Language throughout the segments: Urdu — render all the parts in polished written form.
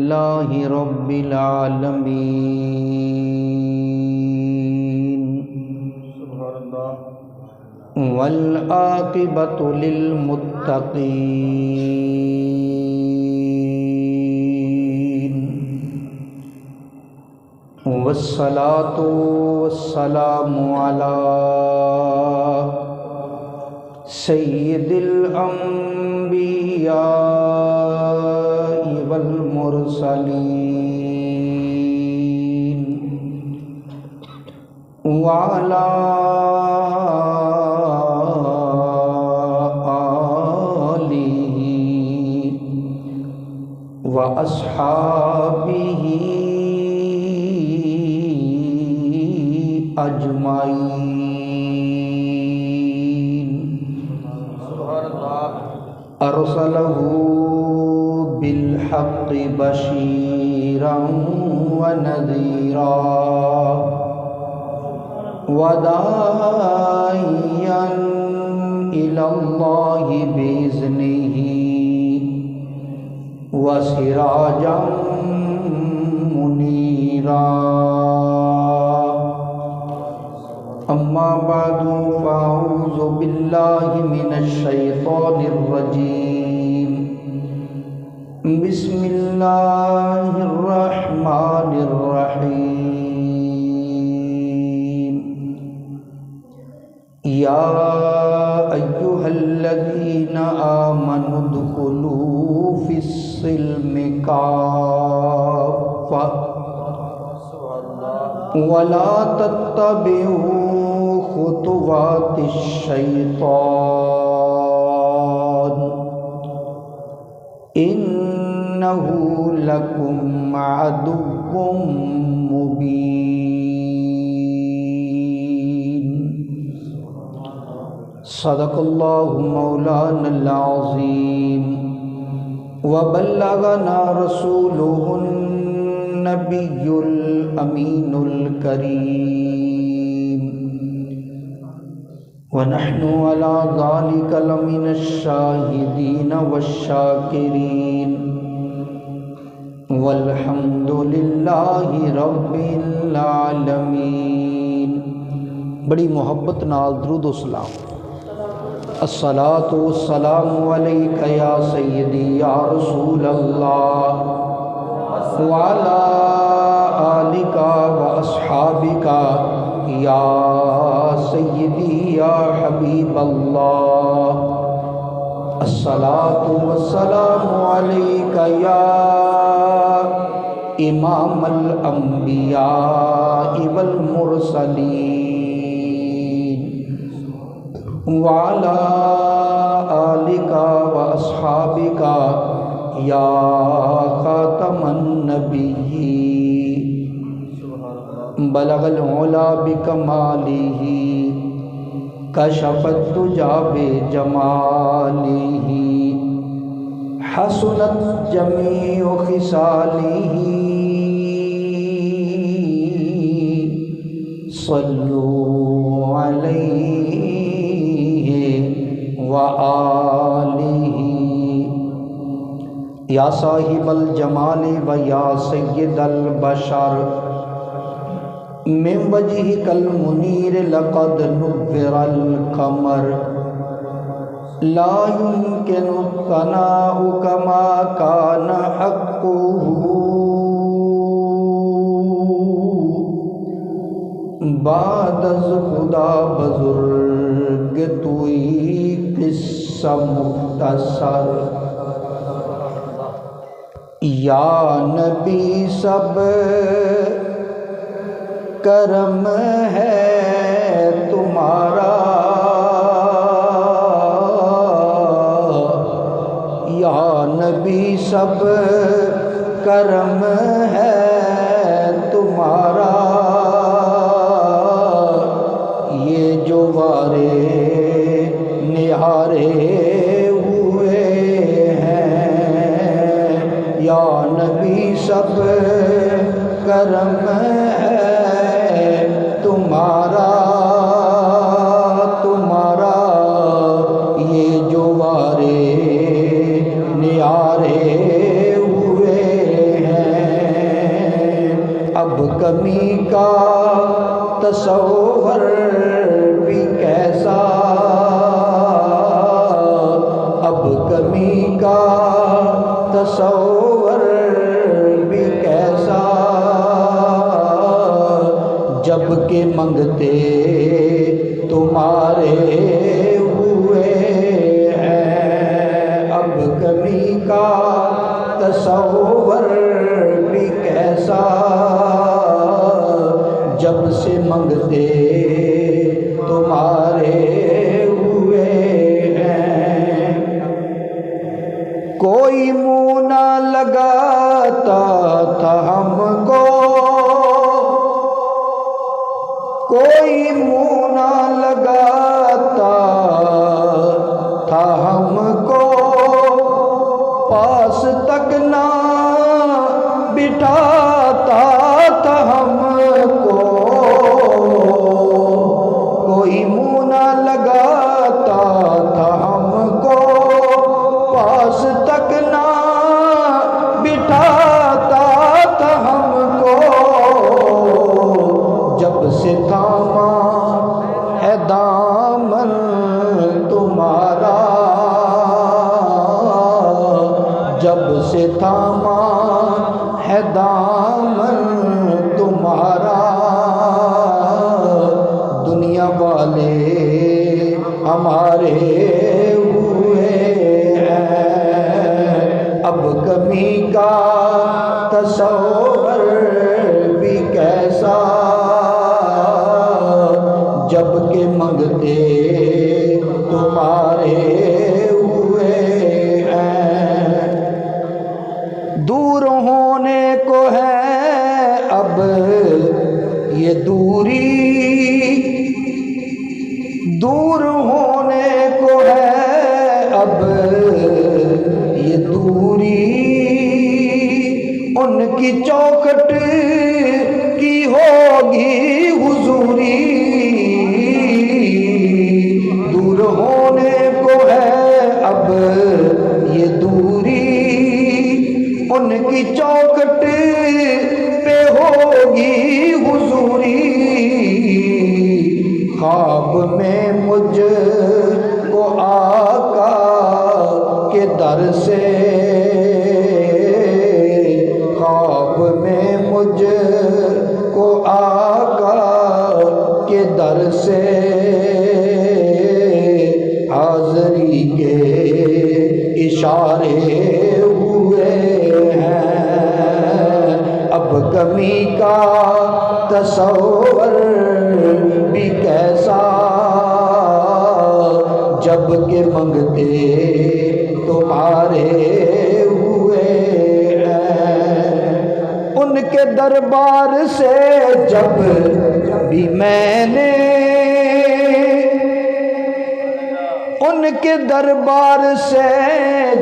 للہ رب العالمین والعاقبۃ للمتقین والصلاۃ والسلام علی سید الانبیاء والمرسلین وعلی آلہ واصحابہ اجمعین۔ ارسلہ بالحق بشیرا ونذیرا وداعیا الی اللہ باذنہ وسراجا منیرا۔ اما بعد فاعوذ باللہ من الشیطان الرجیم، بسم اللہ الرحمن الرحیم۔ یا ایہا الذین آمنوا ادخلوا فی السلم کافۃ ولا تتبعوا خطوات الشیطان انہ لکم عدو مبین۔ صدق اللہ مولانا العظیم وبلغنا رسولہ النبی الامین الکریم ونحن علی ذلک لمن الشاہدین والشاکرین والحمد للہ رب العالمین۔ بڑی محبت نال درود و سلام۔ الصلاۃ والسلام علیک یا سیدی یا رسول اللہ وعلی آلک واصحابک یا سیدی یا حبیب اللہ۔ الصلاۃ والسلام علیک یا امام الانبیاء والمرسلین وعلی آلک واصحابک یا خاتم النبیین۔ بلغ العلا بکمالہ کشف الدجی بجمالہ حسنت جمیع خصالہ صلوا علیہ وآلہ۔ یا صاحب الجمال و یا سید البشر من وجہک المنیر لقد نور القمر لا يمکن الثناء کما کان حقہ بعد از خدا بزرگ توئی قصہ مختصر۔ یا نبی سب کرم ہے تمہارا، یا نبی سب کرم ہے تمہارا، یہ جو وارے نہارے ہوئے ہیں، یا نبی سب کرم ہے تمہارا، تمہارا یہ جو وارے نیارے ہوئے ہیں۔ اب کمی کا تصور بھی کیسا، اب کمی کا تصور بھی کیسا، جب کہ منگتے تمہارے ہوئے ہیں، اب کمی کا تصور بھی کیسا، جب سے منگتے تمہارے ہوئے ہیں۔ کوئی منہ نہ لگاتا تھا ہم کو، کوئی منہ نہ لگاتا تھا ہم کو، پاس تک نہ بٹھاتا تھا ہم کو، کوئی منہ نہ لگاتا تھا ہم کو، پاس تک نہ بٹھاتا تھا ہم کو، جب سے تھاما ہے دامن تمہارا، جب سے تھاما ہے دامن تمہارا، دنیا والے ہمارے ہوئے ہیں، اب کمی کا تصور بھی کیسا، جب کہ منگتے تمہارے ہوئے ہیں۔ دور ہونے کو ہے اب یہ دوری، دور ہونے کو ہے اب یہ دوری، ان کی چوکھٹ کی ہوگی حضوری، دور ہونے کو ہے اب یہ دوری، ان کی چوکھٹ پہ ہوگی حضوری، خواب میں مجھ کو آقا کے در سے، خواب میں مجھ کو آقا کے در سے، حاضری کے اشارے ہوئے ہیں، اب کمی کا تصور بھی کیسا، جب کہ منگتے تمہارے ہوئے ہیں۔ ان کے دربار سے جب بھی میں نے، ان کے دربار سے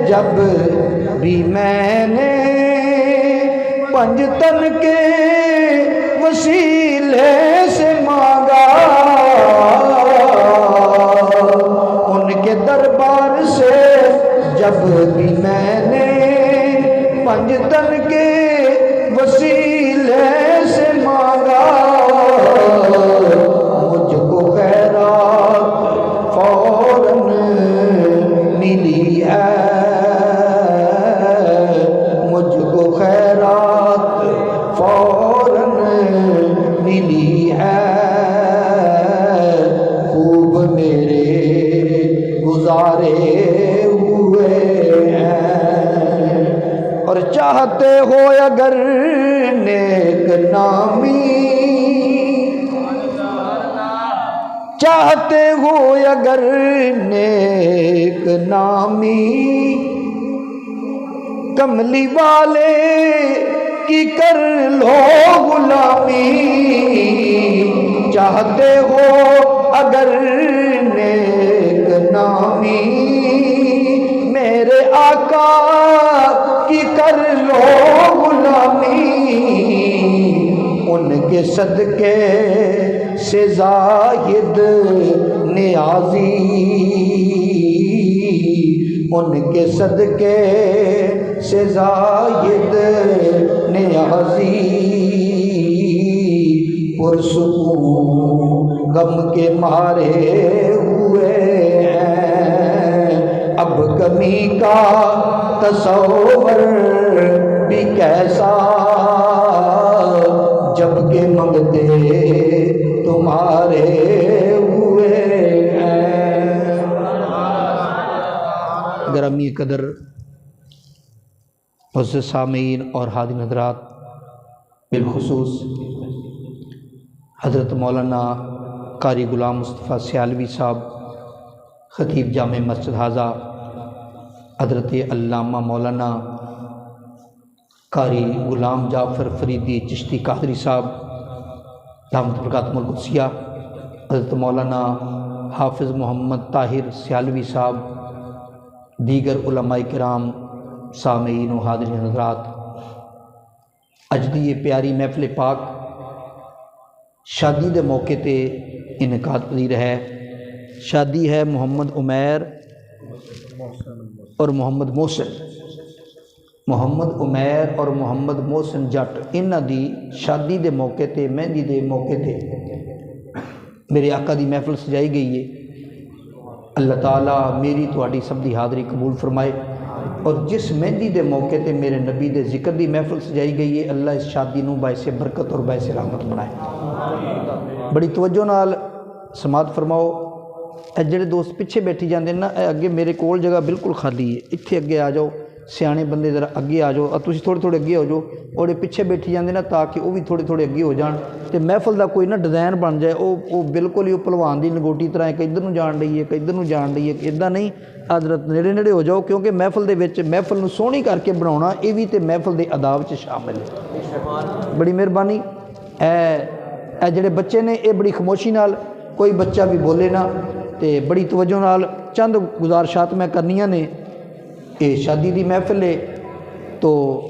جب بھی میں نے پنجتن کے وسیلے سے مانگا، ان کے دربار سے جب بھی میں نے پنجتن کے وسیلے سے مانگا، مجھ کو خیرات فوراً ملی ہے، مجھ کو خیرات فوراً ملی ہے، خوب میرے گزارے ہوئے ہیں، اور چاہتے ہو اگر نیک نامی، چاہتے ہو اگر نیک نامی، کملی والے کی کر لو غلامی، چاہتے ہو اگر نیک نامی، میرے آقا کی کر لو غلامی، ان کے صدقے سے زاہد نیازی، ان کے صدقے سے زاہد نیازی، پرسکون غم کے مارے ہوئے ہیں، اب کمی کا تصور بھی کیسا جب کہ منگتے تمہارے ہوئے ہیں۔ گرامی قدر معزز سامعین اور حاضرین حضرات، بالخصوص حضرت مولانا قاری غلام مصطفیٰ سیالوی صاحب خطیب جامع مسجد حاضہ، حضرت علامہ مولانا قاری غلام جعفر فریدی چشتی قادری صاحب دامت برکاتہم القدسیہ، حضرت مولانا حافظ محمد طاہر سیالوی صاحب، دیگر علماء کرام، سامعین و حاضرین حضرات، اج دی یہ پیاری محفل پاک شادی دے موقع تے انعقاد پذیر ہے۔ شادی ہے محمد عمیر اور محمد محسن، محمد عمیر اور محمد محسن جٹ، انہاں دی شادی دے موقع تے، مہندی دے موقع تے میرے آقا دی محفل سجائی گئی ہے۔ اللہ تعالیٰ میری تہاڈی سب دی حاضری قبول فرمائے، اور جس مہندی دے موقع تے میرے نبی دے ذکر دی محفل سجائی گئی ہے، اللہ اس شادی نو باعث برکت اور باعث رحمت بنائے۔ بڑی توجہ نال سماعت فرماؤ۔ اے جڑے دوست پیچھے بیٹھی جاندے نا، اے اگے میرے کول جگہ بالکل خالی ہے، اتھے اگے آ جاؤ، سیانے بندے ذرا اگے آ جاؤ، تسی تھوڑے تھوڑے اگے ہو جاؤ، اور یہ پیچھے بیٹھی جاندے نا تاکہ وہ بھی تھوڑے تھوڑے اگے ہو جان، تے محفل دا کوئی نہ ڈیزائن بن جائے، وہ بالکل ہی پہلوان دی لنگوٹی طرح ہے کہ ادھر نو جان رہی ہے کہ ادھر نو جان رہی ہے، ادا نہیں، حضرت نیڑے نیڑے ہو جاؤ، کیونکہ محفل دے وچ محفل نو سونی کر کے بناونا یہ بھی تے محفل دے آداب وچ شامل ہے۔ بڑی مہربانی۔ اے جڑے بچے نے یہ بڑی خاموشی نال، کوئی بچہ بھی بولے نا، تے بڑی توجہ نال چند گزارشات میں کرنیاں نے۔ یہ شادی دی محفل ہے تو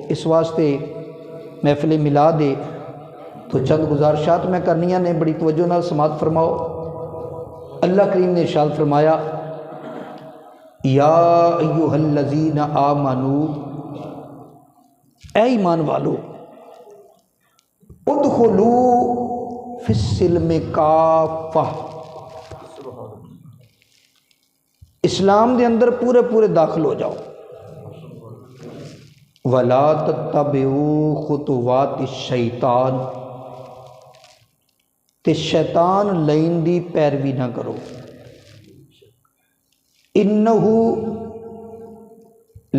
اس واسطے محفل میلاد ہے، تو چند گزارشات میں کرنیاں نے، بڑی توجہ نال سماعت فرماؤ۔ اللہ کریم نے ارشاد فرمایا، یا ایھا الذین آمنوا، اے ایمان والو، ادخلوا فی السلم کافہ، اسلام دے اندر پورے پورے داخل ہو جاؤ۔ وَلَا تَتَّبِعُوا خُطُوَاتِ الشَّیطان، تے شیطان لائن دی پیروی نہ کرو۔ اِنَّهُ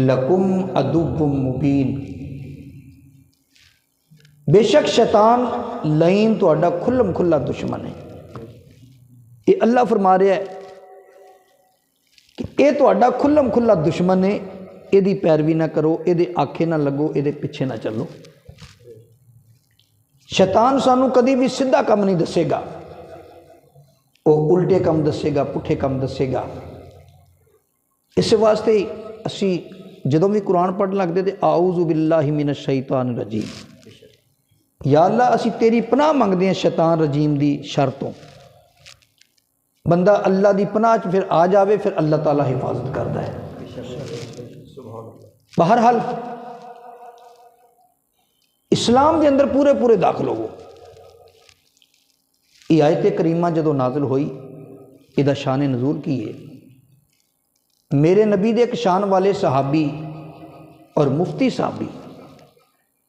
لَکُمْ عَدُوٌّ مُبِینٌ، بے شک شیطان لائن تہاڈا کھلم کھلا دشمن ہے۔ یہ اللہ فرما رہا ہے کہ یہ تہاڈا کھلم کھلا دشمن ہے، یہ دی پیروی نہ کرو، یہ دے آکھے نہ لگو، یہ دے پیچھے نہ چلو۔ شیطان سانو کدی بھی سیدھا کم نہیں دسے گا، وہ الٹے کم دسے گا، پٹھے کم دسے گا۔ اس واسطے اسی جدوں بھی قرآن پڑھ لگتے تھے، اعوذ باللہ من الشیطان الرجیم، یا اللہ اسی تیری پناہ منگتے ہیں شیطان رجیم دی شرطوں۔ بندہ اللہ دی پناہ پھر آ جاوے، پھر اللہ تعالیٰ حفاظت کرتا ہے۔ بہرحال اسلام دے اندر پورے پورے داخل ہو۔ یہ آیت کریمہ جدو نازل ہوئی، یہ شان نزول کی ہے۔ میرے نبی دے ایک شان والے صحابی اور مفتی صحابی،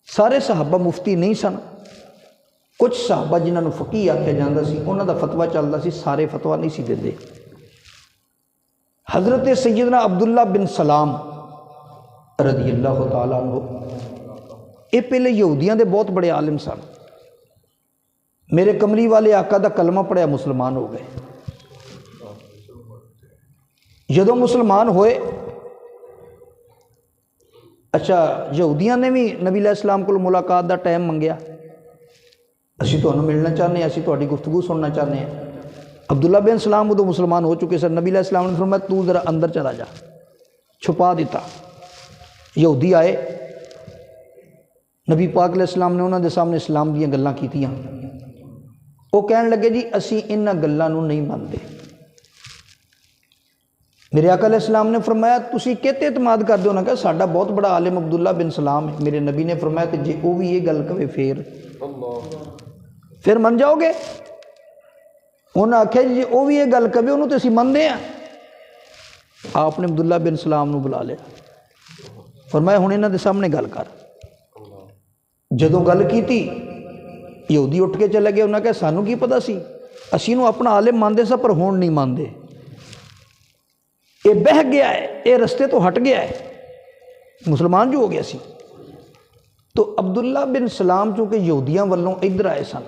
سارے صحابہ مفتی نہیں سن، کچھ صحابہ جنہاں نو فقیہ آکھیا جاندا سی، انہاں دا فتویٰ چلدا سی، سارے فتویٰ نہیں سی دیندے۔ حضرت سیدنا عبداللہ بن سلام رضی اللہ تعالیٰ عنہ، یہ پہلے یہودیاں دے بہت بڑے عالم سن، میرے کملی والے آقا دا کلمہ پڑھیا مسلمان ہو گئے۔ جدوں مسلمان ہوئے، اچھا یہودیاں نے بھی نبی علیہ السلام کو ملاقات دا ٹائم منگیا، اسی تمہیں ملنا چاہتے ہیں، اسی تہاڈی گفتگو سننا چاہتے ہیں۔ عبداللہ بن سلام ادو مسلمان ہو چکے سر، نبی علیہ السلام نے فرمایا تو ذرا اندر چلا جا، چھپا دیتا۔ یہودی آئے، نبی پاک علیہ السلام نے انہوں دے سامنے اسلام دیاں گلاں کیتیاں، وہ کہنے لگے جی اسی انہاں گلاں نو نہیں مانتے۔ میرے آقا علیہ السلام نے فرمایا تسی کہتے اعتماد کر دو نا کہ ساڈا بہت بڑا عالم عبداللہ بن سلام ہے۔ میرے نبی نے فرمایا کہ جی وہ بھی یہ گل کہے پھر من جاؤ گے؟ انہوں نے آخیا جی وہ بھی یہ گل کہے انہوں تو اسی منتے ہیں۔ آپ نے عبداللہ بن سلام نو بلا لیا، فرمایا ہوں انہوں دے سامنے گل کر۔ جدوں گل کی یہودی اٹھ کے چلے گئے، انہوں نے کہا سانوں کی پتہ سی، اسی نو اپنا عالم مانتے سا پر ہون نہیں مانتے، یہ بہہ گیا ہے، یہ رستے تو ہٹ گیا ہے، مسلمان جو ہو گیا سی۔ تو عبداللہ بن سلام چونکہ یہودیاں والوں ادھر آئے سن،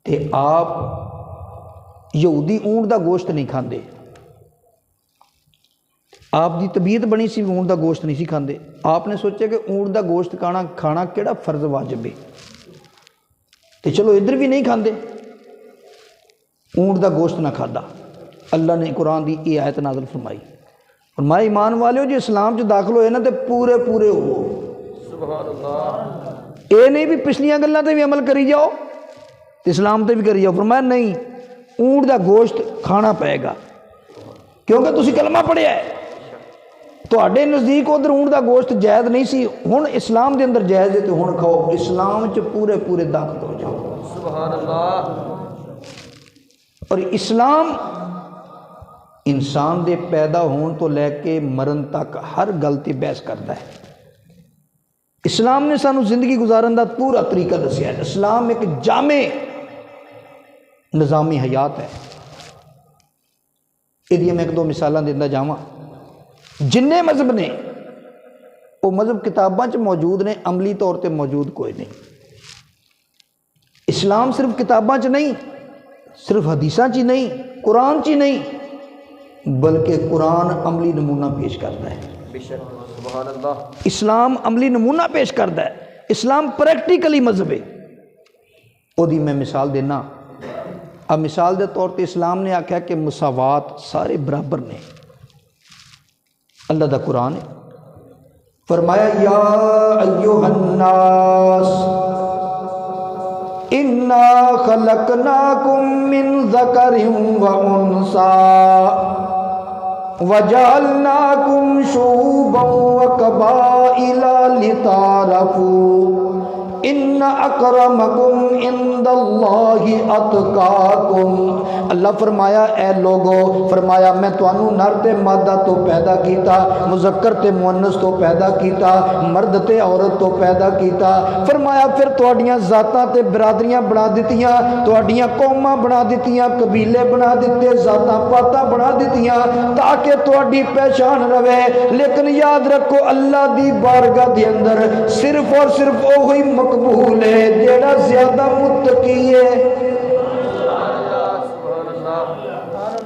تے آپ یہودی اونٹ دا گوشت نہیں کھاندے، آپ دی طبیعت بنی سی اونٹ دا گوشت نہیں سی کھاندے۔ آپ نے سوچا کہ اونٹ دا گوشت کھانا کیڑا فرض واجب ہے، تے چلو ادھر بھی نہیں کھاندے، اونٹ دا گوشت نہ کھادا۔ اللہ نے قرآن دی یہ آیت نازل فرمائی، فرمایا ایمان والےو جو اسلام چ داخل ہوئے نا تے پورے پورے ہو، سبحان اللہ، اے نہیں بھی پچھلیاں گلاں تے بھی عمل کری جاؤ اسلام تے بھی کری جاؤ، فرمایا نہیں اونٹ دا گوشت کھانا پائے گا، کیونکہ تسی کلمہ پڑھیا ہے، تواڈے نزدیک ادھر اونٹ دا گوشت جائز نہیں سی، ہن اسلام دے اندر جائز ہے تو ہن کھاؤ، اسلام چ پورے پورے داخل ہو جاؤ، سبحان اللہ۔ اور اسلام انسان دے پیدا ہون تو لے کے مرن تک ہر گل تے بحث کرتا ہے۔ اسلام نے سانو زندگی گزارن دا پورا طریقہ دسیا ہے، اسلام ایک جامع نظام حیات ہے۔ یہ میں ایک دو مثالاں دینا جاواں، جننے مذہب نے وہ مذہب کتاباں چ موجود نے، عملی طور تے موجود کوئی نہیں۔ اسلام صرف کتاباں چ نہیں، صرف حدیثاں چ نہیں، قرآن چ نہیں، بلکہ قرآن عملی نمونہ پیش کرتا ہے۔ بے شک، سبحان اللہ، اسلام عملی نمونہ پیش کرتا ہے، اسلام پریکٹیکلی مذہب ہے۔ وہ دی میں مثال دینا، اب مثال دے طور پہ اسلام نے آکھا کہ مساوات سارے برابر نے، اللہ دا قرآن ہے، فرمایا یا ایھا الناس انا خلقناکم من ذکر و انثی وجعلناکم شعوبا وقبائل لتعارفوا ان اکرمکم عند اللہ اتقاکم۔ اللہ فرمایا اے لوگو، فرمایا میں توانو نر تے مادہ تو پیدا کیتا، مذکر تے مؤنث تو پیدا کیتا، مرد تے عورت تو پیدا کیتا، فرمایا پھر تواڈیاں ذاتاں تے برادریاں بنا دتیاں، تواڈیاں قوماں بنا دتیاں، قبیلے بنا دیتے، ذاتاں پاتاں بنا دتیاں تاکہ تواڈی پہچان رہے، لیکن یاد رکھو اللہ دی بارگاہ دے اندر صرف اور صرف وہی مقبول ہے جیڑا زیادہ متقی ہے۔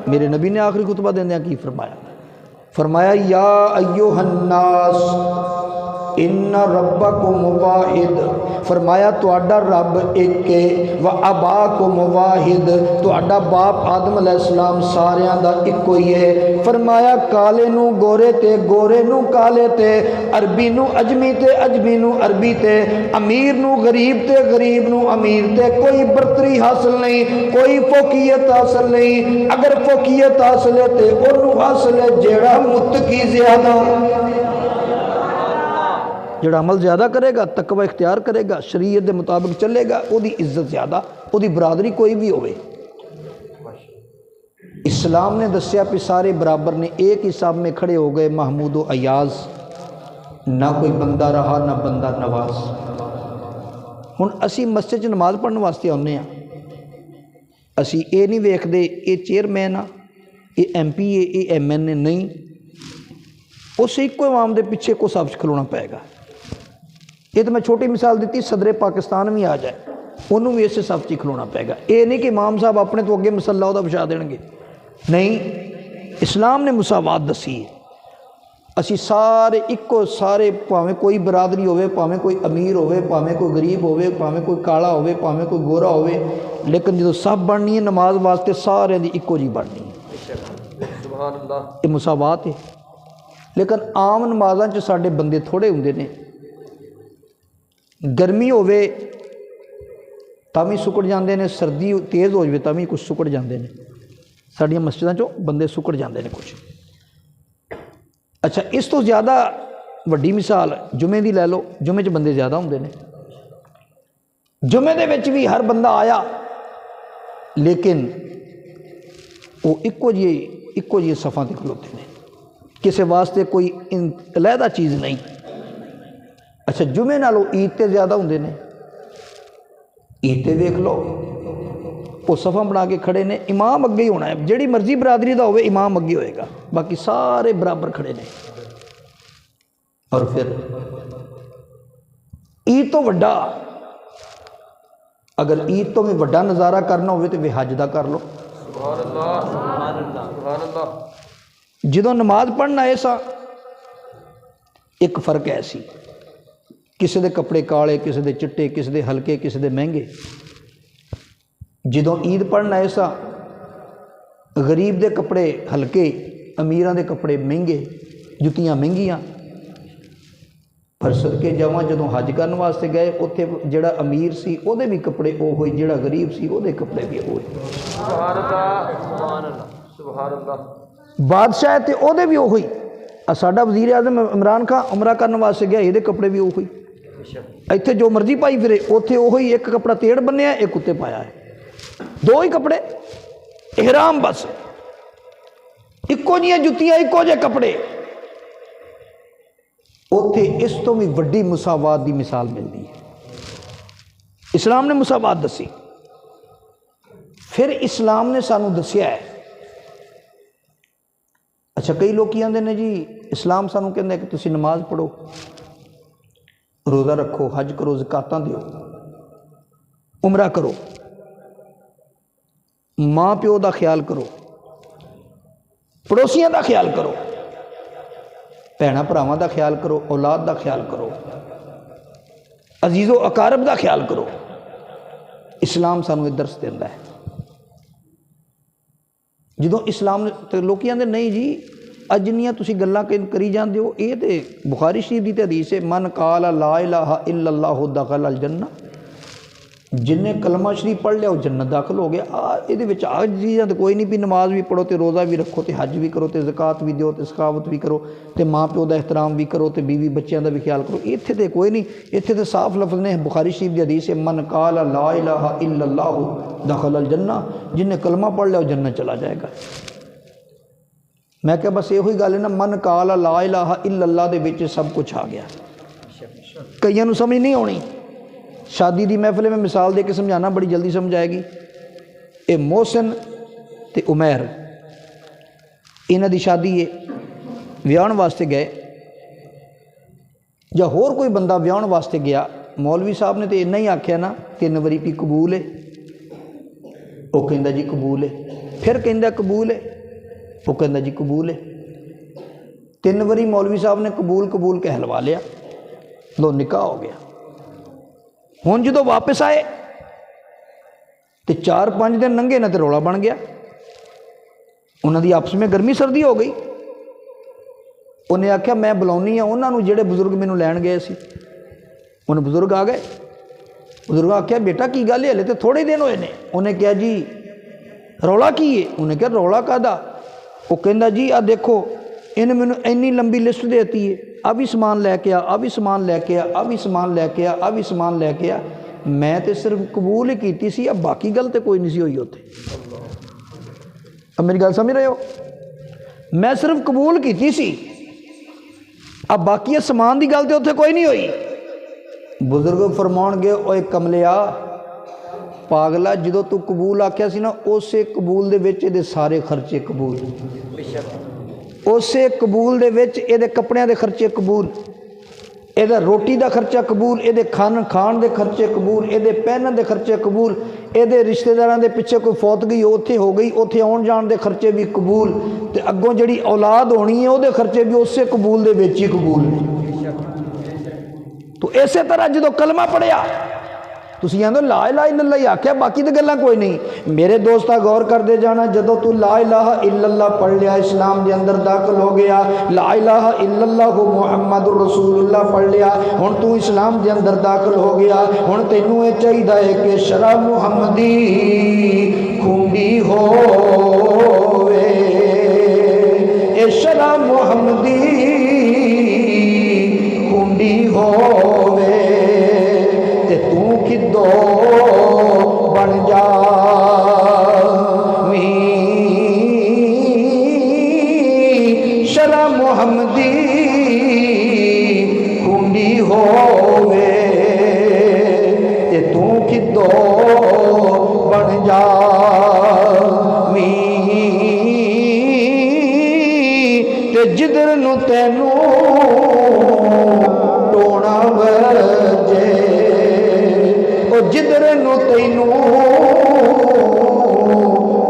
میرے نبی نے آخری خطبہ دیندیاں کی فرمایا، فرمایا یا ایھا الناس ان ربکم واحد، فرمایا تواڈا رب ایک ہے، و اباکم واحد، تواڈا باپ آدم علیہ السلام ساریاں دا ایک ہی ہے، فرمایا کالے نو گورے تے، گورے نو کالے تے، عربی نو اجمی تے، اجمی نو عربی تے، امیر نو غریب تے، غریب نو امیر تے، کوئی برتری حاصل نہیں، کوئی فوقیت حاصل نہیں، اگر فوقیت حاصل ہے تے انہوں حاصل ہے جیڑا متقی زیادہ، جڑا عمل زیادہ کرے گا، تقوی اختیار کرے گا، شریعت دے مطابق چلے گا، او دی عزت زیادہ، او دی برادری کوئی بھی ہوئے۔ اسلام نے دسیا پہ سارے برابر نے، ایک ہی صاحب میں کھڑے ہو گئے محمود و ایاز، نہ کوئی بندہ رہا نہ بندہ نواز۔ ہن اسی مسجد چ نماز پڑھنے واسطے آنے ہیں، اسی اے نہیں ویکھ دے اے چیئرمین آ، اے ایم پی اے، اے ایم این اے، نہیں، اسے ایک کو عوام دے پیچھے کو صاحب کھلونا پائے گا۔ یہ تو میں چھوٹی مثال دیتی، صدر پاکستان بھی آ جائے انہوں بھی اسے صف چی کھلونا پائے گا، یہ نہیں کہ امام صاحب اپنے تو اگے مسلح دا بچا دیں گے، نہیں، اسلام نے مساوات دسی ہے، اسی سارے ایکو، سارے پاویں کوئی برادری ہوئے، پاویں کوئی امیر ہوئے، پاویں کوئی غریب ہوئے، پاویں کوئی کالا ہوئے، پاویں کوئی گورا ہوئے، لیکن جدو سب بننی ہے نماز واسطے سارے دی ایکو جی بننی ہے، سبحان اللہ، یہ مساوات ہے۔ لیکن عام نمازاں چ ساڈے بندے تھوڑے ہوندے نے، گرمی ہوئے تامی سکڑ جاندے نے، سردی تیز ہو جائے تامی کچھ سکڑ جاندے نے، ساڈیاں مسجداں چوں بندے سکڑ جاندے نے کچھ۔ اچھا اس تو زیادہ وڈی مثال جمعے دی لے لو، جمعے چ بندے زیادہ ہوندے نے، جمعے دے وچ بھی ہر بندہ آیا لیکن وہ ایکو جی صفاں تے کھلوتے ہیں، کسی واسطے کوئی علیحدہ چیز نہیں۔ اچھا جمعے نالوں عید تے زیادہ ہوندے نے، عید تے ویکھ لو وہ صفاں بنا کے کھڑے نے، امام اگے ہی ہونا ہے، جیڑی مرضی برادری دا ہوئے امام اگے ہوئے گا، باقی سارے برابر کھڑے نے۔ اور پھر عید تو وڈا، اگر عید تو میں وڈا نظارہ کرنا ہوئے تو حج دا کر لو۔ سبحان اللہ سبحان اللہ سبحان اللہ۔ جدوں نماز پڑھنا ایسا ایک فرق ایسی، کسی دے کپڑے کالے، کسی دے چٹے، کسی دے ہلکے، کسی دے مہنگے۔ جدوں عید پڑھنا ایسا غریب دے کپڑے ہلکے، امیراں دے کپڑے مہنگے، جتیاں مہنگیاں۔ پر صدقے جاواں جدوں حج کرن واسطے گئے اوتھے جڑا امیر سی او دے بھی کپڑے او ہوئی، جڑا غریب سی او دے کپڑے بھی ہوئے۔ سبحان اللہ سبحان اللہ سبحان اللہ۔ بادشاہ تے او دے بھی او ہوئی، ساڈا وزیر اعظم عمران خان عمرہ کرن واسطے گیا، یہ دے کپڑے بھی او ہوئی۔ ایتھے جو مرضی پائی پھرے، اوتھے او ہوئی، ایک کپڑا تیڑ بنیا ہے، ایک اتنے پایا ہے، دو ہی کپڑے، احرام بس، اکو جیاں جتیاں، اکو جے کپڑے۔ اوتھے اس تو بھی وڈی مساوات دی مثال ملتی ہے۔ اسلام نے مساوات دسی، پھر اسلام نے سانو دسیا ہے۔ اچھا کئی لوگ کی آندے نے جی اسلام سانو کہندے ہے کہ تسی نماز پڑھو، روزہ رکھو، حج کرو، زکاتاں دیو، عمرہ کرو، ماں پیو دا خیال کرو، پڑوسیاں دا خیال کرو، بھیناں بھراواں دا خیال کرو، اولاد دا خیال کرو، عزیز و اقارب دا خیال کرو۔ اسلام سانو یہ درس دیندا ہے۔ جدوں اسلام نے لوگ آندے نہیں جی اجنیاں تسی گلاں کری جاندے ہو، یہ تے بخاری شریف دی تے حدیث ہے، من قال لا الہ الا اللہ دخل الجنہ، جن نے کلمہ شریف پڑھ لیا وہ جنت داخل ہو گیا۔ یہ چیزاں تو کوئی نہیں بھی، نماز بھی پڑھو تے روزہ بھی رکھو تے حج بھی کرو تے زکات بھی دیو تے سخاوت بھی کرو تے ماں پیو دا احترام بھی کرو تے بیوی بچیاں دا بھی خیال کرو، ایتھے تے کوئی نہیں۔ ایتھے تے صاف لفظ نے بخاری شریف دی حدیث ہے، من قال لا الہ الا اللہ دخل الجنہ، جن نے کلمہ پڑھ لیا وہ جنت چلا جائے گا۔ میں کہ بس یہ ہوئی گل ہے نا، من قال لا الہ الا اللہ دے وچ سب کچھ آ گیا۔ کئیاں نوں سمجھ نہیں آنی، شادی دی محفل میں مثال دے کے سمجھانا بڑی جلدی سمجھ آئے گی۔ اے محسن تے عمیر انہاں دی شادی ہے، ویاہن واسطے گئے یا ہور کوئی بندہ ویاہن واسطے گیا، مولوی صاحب نے تو اتنا ہی آکھیا نا 3 واری بھی قبول ہے، وہ کہندا جی قبول ہے، پھر کہندا قبول ہے، وہ کہندا جی قبول ہے۔ 3 واری مولوی صاحب نے قبول قبول کہلوا لیا، لو نکاح ہو گیا۔ ہوں جدو واپس آئے تو 4-5 دن لنگے نہ تو رولا بن گیا، انہوں دی آپس میں گرمی سردی ہو گئی۔ انہیں آکھیا میں بلاؤنی ہوں انہوں نے جڑے بزرگ مینوں لین گئے سی، انہیں بزرگ آ گئے، بزرگ آکھیا بیٹا کی گل ہے، ہلے تو تھوڑے دن ہوئے نے۔ انہیں کہا جی رولا کی ہے؟ انہیں کہا رولا کہدا؟ وہ کہندا جی آ دیکھو انہیں مینوں اینی لمبی لسٹ دیتی ہے، اب بھی سامان لے کے آ، اب بھی سامان لے کے آ، اب بھی سامان لے کے آ، اب بھی سامان لے کے آ، میں تے صرف قبول ہی کیتی سی، اب باقی گل تے کوئی نہیں سی ہوئی ہوتے۔ اب میری گل سمجھ رہے ہو؟ میں صرف قبول کیتی سی، اب باقی سامان دی گل تے اتنے کوئی نہیں ہوئی۔ بزرگ فرمان گے اوے کملیا پاگلا، جدو تو قبول آکھیا سی نا اسے قبول دے وچ دے سارے خرچے قبول، اسے قبول دے وچ دے کپڑیاں دے خرچے قبول، دا روٹی دا خرچہ قبول، دے کھان دے خرچے قبول، دے پہنن دے خرچے قبول، دے رشتہ داراں دے پیچھے کوئی فوت گئی اوتھے ہو گئی، اوتھے آن جان دے خرچے بھی قبول، تے اگوں جڑی اولاد ہونی ہے او دے خرچے بھی اسے قبول دے وچ ہی قبول۔ تو اسی طرح جدو کلمہ پڑھیا تسی آندو لا الہ الا اللہ ہی آکھیا، باقی تے گلاں کوئی نہیں۔ میرے دوستا غور کر دے جانا، جدو تو لا الہ الا اللہ پڑھ لیا اسلام دے اندر داخل ہو گیا، لا الہ الا اللہ محمد رسول اللہ پڑھ لیا، ہن تو اسلام دے اندر داخل ہو گیا، ہن تینوں یہ چاہیدا ہے کہ شرع محمدی کھونڈی ہووے، اے شرع محمدی کھونڈی ہووے، تے تو کدو تینوں ٹونا وجے او جدھر نو تینوں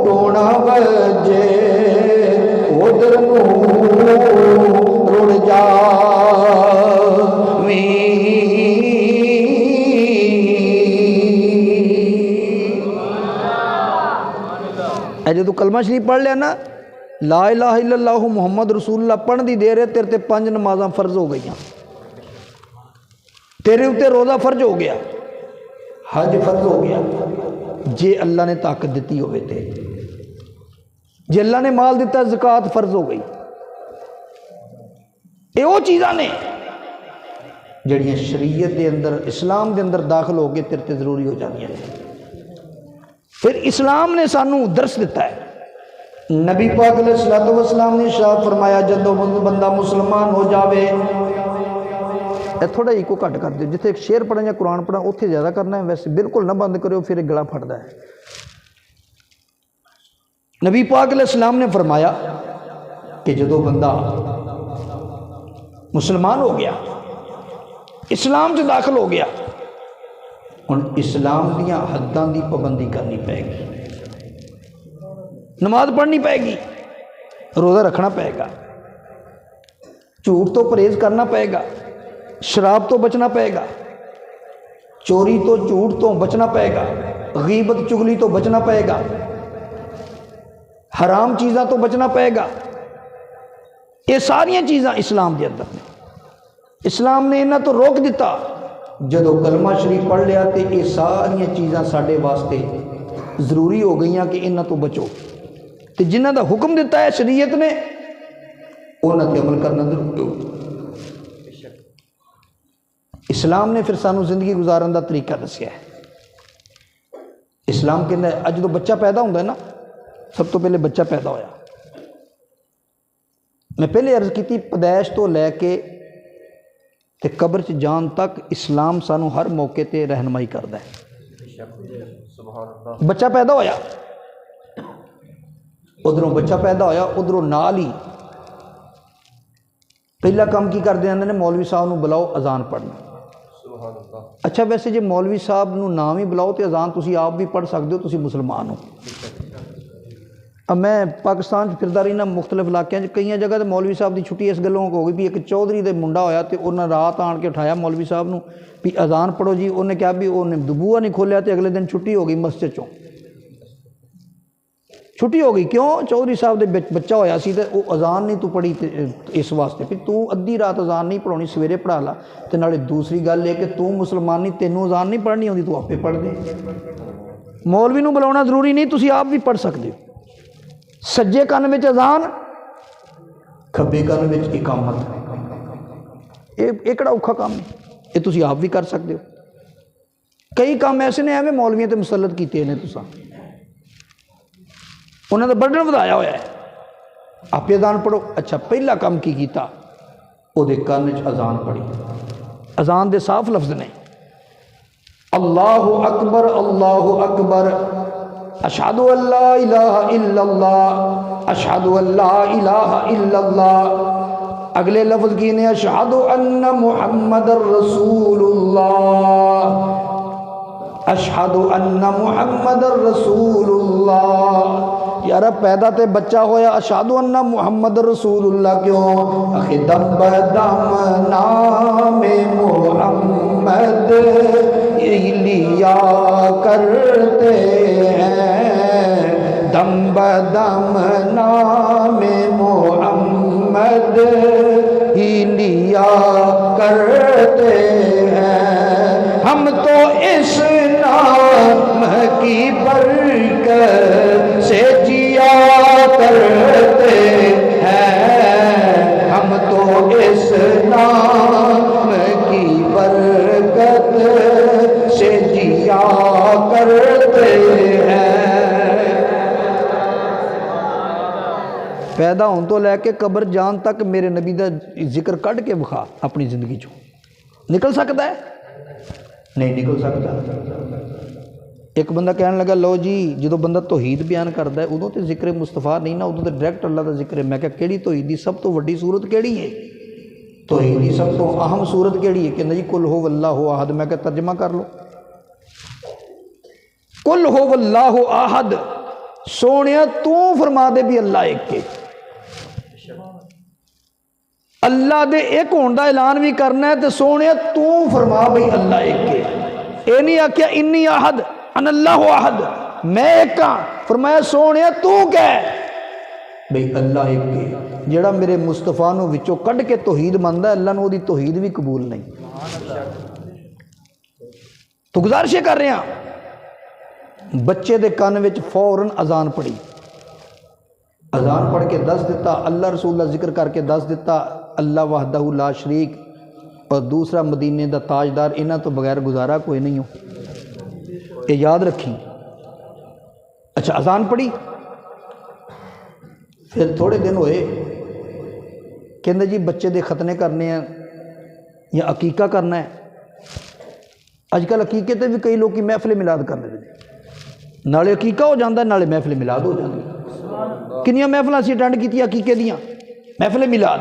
ٹونا وجے ادھر نو رڑ جاویں اے جدو کلمہ شریف پڑھ لیا نا لا الہ الا اللہ محمد رسول اللہ پڑھن دی دیر ہے تیرے تے 5 نمازاں فرض ہو گئیاں تیرے اتے روزہ فرض ہو گیا حج فرض ہو گیا جے اللہ نے طاقت دیتی ہوئے تے جے اللہ نے مال دیتا زکوٰۃ فرض ہو گئی اے وہ چیزاں نے جڑیاں شریعت دے اندر اسلام دے اندر داخل ہو گئے تیرے تے ضروری ہو جانیاں پھر اسلام نے سانو درس دیتا ہے نبی پاک علیہ السلام نے ارشاد فرمایا جدو بندہ مسلمان ہو جاوے اے تھوڑا ہی کو کٹ کر دے جتنے ایک شعر پڑھیں یا قرآن پڑھیں اتنے زیادہ کرنا ہے ویسے بالکل نہ بند کرو پھر ایک گلا پھٹتا ہے نبی پاک علیہ السلام نے فرمایا کہ جدو بندہ مسلمان ہو گیا اسلام سے داخل ہو گیا ہن اسلام دیاں حداں دی پابندی کرنی پائے گی نماز پڑھنی پائے گی روزہ رکھنا پائے گا جھوٹ تو پرہیز کرنا پائے گا شراب تو بچنا پائے گا چوری تو جھوٹ تو بچنا پائے گا غیبت چغلی تو بچنا پائے گا حرام چیزاں تو بچنا پائے گا یہ ساریاں چیزاں اسلام دے اندر نے اسلام نے انہاں تو روک دیتا جدو کلمہ شریف پڑھ لیا تے یہ ساریاں چیزاں ساڈے واسطے ضروری ہو گئیاں کہ انہاں تو بچو تے جنہاں دا حکم دیتا ہے شریعت نے انہاں تے عمل کرنا ضروری ہو اسلام نے پھر سانو زندگی گزارن دا طریقہ دسیا ہے اسلام کہنا ہے اج تو بچہ پیدا ہوتا ہے نا سب تو پہلے بچہ پیدا ہویا میں پہلے عرض کی تھی پیدائش تو لے کے تے قبر چ جان تک اسلام سانو ہر موقع تے رہنمائی کردا ہے بچہ پیدا ہویا ادھروں بچہ پیدا ہویا ادھروں نال ہی پہلا کام کی کردے ہیں مولوی صاحب نو بلاؤ اذان پڑھنا اچھا ویسے جے مولوی صاحب نو نام ہی بلاؤ تے اذان تسی آپ بھی پڑھ سکتے ہو تسی مسلمان ہو اب میں پاکستان پھردا رہی نا مختلف علاقوں کئی جگہ تے مولوی صاحب دی چھٹی اس گلوں ہو گئی بھی ایک چودھری دے منڈا ہویا تے انہاں رات آن کے اٹھایا مولوی صاحب نو بھی اذان پڑھو جی انہیں کہا بھی انہیں بوا نہیں کھولیا تے اگلے دن چھٹی ہو گئی مسجد چوں چھٹی ہو گئی کیوں چودھری صاحب دے بچہ ہویا سی تے وہ اذان نہیں تو پڑھی اس واسطے پھر تو ادھی رات اذان نہیں پڑھونی سویرے پڑھا لا تے نالے دوسری گل ہے کہ تو مسلمان نہیں تینوں اذان نہیں پڑھنی ہوندی تو آپے پڑھ دے مولوی نو بلاؤنا ضروری نہیں تسی آپ بھی پڑھ سکتے ہو سجے کان وچ اذان کھبے کان وچ اقامت یہ کڑا اوکھا کام ہے یہ تسی آپ بھی کر سکتے ہو کئی کام ایسے نے ایویں مولویاں تے مسلط کیتے نے تساں انہوں نے برڈن ودایا ہوا ہے آپ اذان پڑھو اچھا پہلا کام کی کیتا وہ دے کان وچ اذان پڑھی اذان دے صاف لفظ نے اللہ اکبر اشہد ان لا الہ الا اللہ اشہد ان لا الہ الا اللہ اگلے لفظ کی نے اشہد ان محمد رسول اللہ اشہد ان محمد رسول اللہ یار پیدا تے بچہ ہویا اشہد ان محمد رسول اللہ کیوں اخی دم بدم نام محمد لیا کرتے ہیں دم بدم نام محمد ہی لیا کرتے ہیں ہم تو اس نام کی برکت سے جیا کرتے ہیں ہم تو اس نام کی برکت سے جیا کرتے ہیں پیدا ہون تو لے کے قبر جان تک میرے نبی دا ذکر کٹ کے بخا اپنی زندگی چوں نکل سکتا ہے نہیں نکل سکتا ایک بندہ کہنے لگا لو جی جدو بندہ توحید بیان کرتا ہے ادوں تے ذکر مصطفیٰ نہیں نا ادوں تے ڈائریکٹ اللہ دا ذکر ہے میں کہا کیڑی توحید دی سب تو وڈی صورت کیڑی ہے توحید کی سب تو اہم صورت کیڑی ہے کہ جی کل ہو واللہ احد، میں کہ ترجمہ کر لو، کل ہو واللہ احد، سونے تو فرما دے بھی اللہ ایک کے، اللہ دے ایک ہون دا اعلان بھی کرنا ہے تو سونے تو فرما بھئی اللہ ایک کے، اے نہیں آکیا انی احد ان اللہ احد، میں ایک ہاں، فرمایا سونے تو کہہ بھئی اللہ ایک کے، جڑا میرے مصطفیٰ نو وچوں کڈ کے توحید مندا ہے اللہ نو دی توحید بھی قبول نہیں۔ تو گزارشیں کر رہے ہیں، بچے دے کان وچ فوراً اذان پڑھی، اذان پڑھ کے دس دیتا، اللہ رسول اللہ ذکر کر کے دس دیتا، اللہ وحدہ لا شریک اور دوسرا مدینے دا تاجدار، انہاں تو بغیر گزارا کوئی نہیں ہو، یہ یاد رکھی۔ اچھا اذان پڑھی، پھر تھوڑے دن ہوئے کہندے جی بچے دے ختنے کرنے ہیں یا عقیقہ کرنا ہے۔ اج کل عقیقے تے بھی کئی لوگ محفل میلاد کر رہے ہیں، نالے عقیقہ ہو جاتا ہے نالے محفل میلاد ہو جاتی ہے۔ کنیاں محفل اسی اٹینڈ کی عقیقے دیاں محفل میلاد،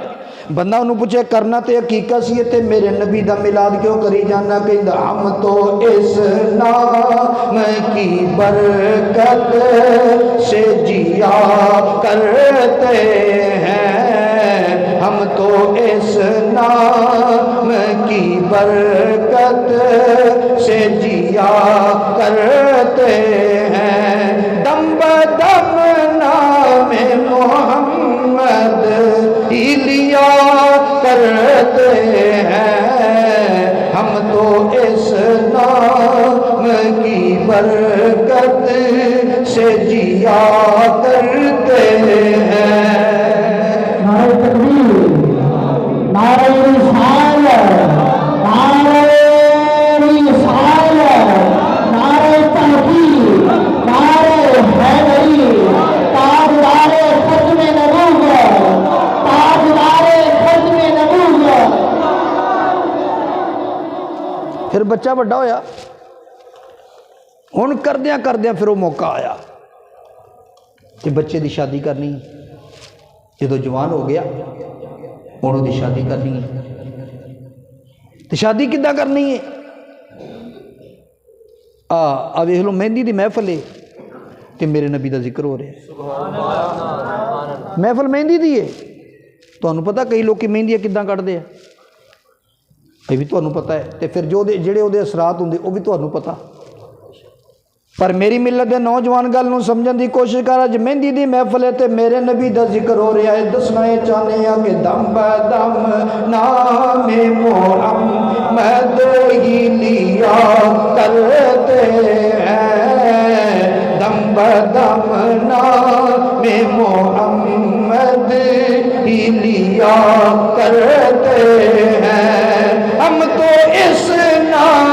بندہ انہوں پوچھے کرنا تے عقیقہ سی تے میرے نبی دا میلاد کیوں کری جانا، کہندا ہم تو اس نام کی برکت سے جیا کرتے ہیں، ہم تو اس نام کی برکت سے جیا کرتے ہیں، دم بدم نام محمد ہی لیا کرتے ہیں، ہم تو اس نام کی برکت سے جیا کرتے ہیں۔ نعرہ تکبیر، نعرہ رسالت، نعرہ رسالت، نعرہ تحقیق، نعرہ حیدری، تاجدار ختم نبوت، تاجدار ختم نبوت۔ پھر بچہ بڑا ہویا، ہن کردیاں کردیاں پھر وہ موقع آیا کہ بچے دی شادی کرنی، جدو جوان ہو گیا ہن دی شادی کرنی ہے، تو شادی کداں کرنی ہے؟ ویکھ لو مہندی دی محفل ہے کہ میرے نبی دا ذکر ہو رہا ہے، محفل مہندی دی ہے، تمہیں پتہ کئی لوگ مہندیاں کداں کٹتے ہیں، یہ بھی تمہیں پتہ ہے، تو پھر جو جڑے وہ اثرات ہوں وہ بھی تمہیں پتہ، پر میری ملت دے نوجوان گل نوں سمجھن دی کوشش کر، اج مہندی دی محفل ہے تے میرے نبی دا ذکر ہو رہا ہے، دسنا یہ چاہنے ہیں کہ دم بدم نام محمد ہی لیا کرتے ہیں، دم بدم نام محمد ہی لیا کرتے ہیں، ہم تو اس نام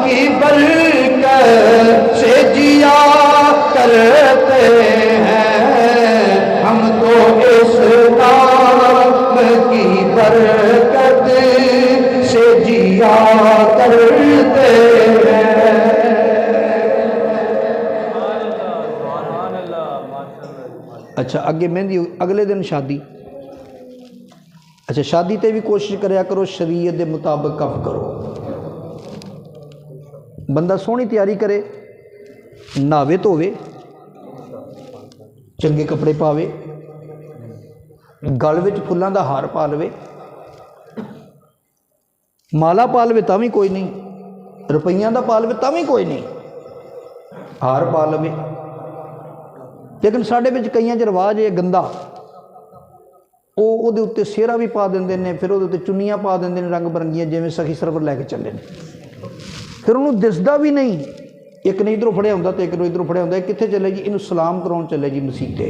کی برکت سے جیا کرتے ہیں، ہم تو اس نام کی برکت سے جیا کرتے ہیں۔ اچھا اگے مہندی، اگلے دن شادی، اچھا شادی تے بھی کوشش کریا کرو شریعت دے مطابق کف کرو، بندہ سونی تیاری کرے، ناوے دھوے، چنگے کپڑے پاوے، گل وچ پھلاں دا ہار پا لوے، مالا پا لوے تاں بھی کوئی نہیں، روپیاں دا پا لوے تاں بھی کوئی نہیں، ہار پا لوے، لیکن ساڈے وچ کئیاں چ رواج ہے گندا، وہ دے اتے سیرا بھی پا دیندے نے، پھر وہ چنیاں پا دیندے نے رنگ برنگیاں جویں سخی سرور لے کے چلے نے، پھر انہوں دسدا بھی نہیں، ایک نے ادھروں پھڑیا ہوندا تے ایک نے ادھروں پھڑیا ہوندا، کتنے چلے جی انہوں سلام کراؤن چلے جی مسیح تے۔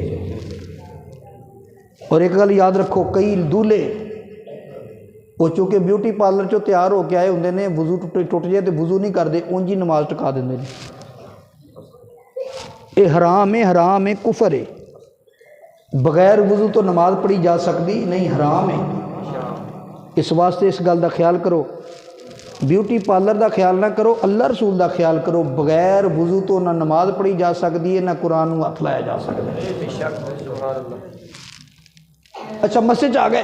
اور ایک گل یاد رکھو، کئی دولے وہ چونکہ بیوٹی پارلر چوں تیار ہو کے آئے ہوندے نے، وضو ٹوٹ جائے تو وضو نہیں کرتے، اونج ہی نماز ٹکا دیندے نے، یہ حرام ہے کفر ہے، بغیر وضو تو نماز پڑھی جا سکتی نہیں، حرام ہے، اس واسطے اس گل دا خیال کرو، بیوٹی پارلر دا خیال نہ کرو، اللہ رسول دا خیال کرو، بغیر وضو تو نہ نماز پڑھی جا سکتی ہے نہ قرآن نو ہاتھ لایا جا سکتا ہے۔ اچھا مسجد آ گئے،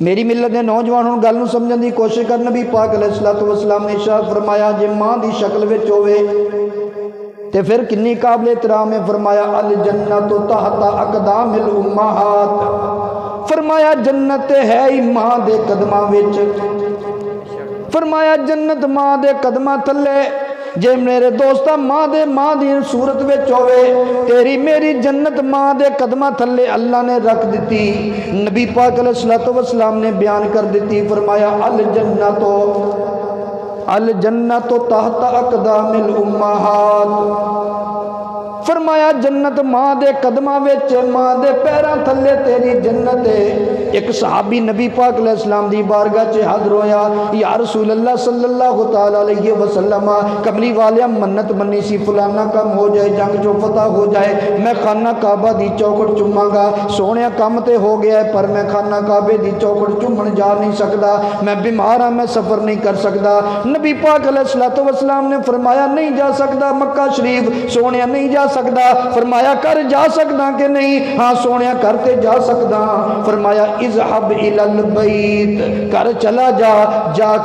میری ملت دے نوجوان ہوں گل نوں سمجھن دی کوشش کر نبی پاک علیہ الصلوۃ والسلام نے ارشاد فرمایا جے ماں دی شکل وچ ہوے تے پھر کنی قابل احترام ہے فرمایا الجنت تحت اقدام الامہات فرمایا جنت ہے ہی ماں دے قدماں وچ فرمایا جنت ماں دے قدماں تھلے جے میرے دوستا ماں دی صورت وچ ہوے تیری میری جنت ماں دے قدماں تھلے اللہ نے رکھ دیتی نبی پاک علیہ الصلوۃ والسلام نے بیان کر دیتی فرمایا الجنت تحت اقدام الامہات فرمایا جنت ماں دے قدماں وچ ماں دے پیراں تھلے تیری جنت ہے ایک صحابی نبی پاک علیہ السلام دی بارگاہ چ حاضر ہویا یا رسول اللہ صلی اللہ تعالی علیہ وسلم کملی والیا منت منی سی فلانا کام ہو جائے جنگ جو فتح ہو جائے میں خانہ کعبہ دی چوکھٹ چوماں گا سونیا کام تے ہو گیا ہے پر میں خانہ کعبے دی چوکھٹ چومن جا نہیں سکدا میں بیمار ہاں میں سفر نہیں کر سکدا نبی پاک علیہ الصلوۃ والسلام نے فرمایا نہیں جا سکدا مکہ شریف سونیا نہیں جا سکدا فرمایا کر جا سکدا کہ نہیں ہاں سونیا کرتے جا سکدا فرمایا اذهب الى البیت کر چلا جا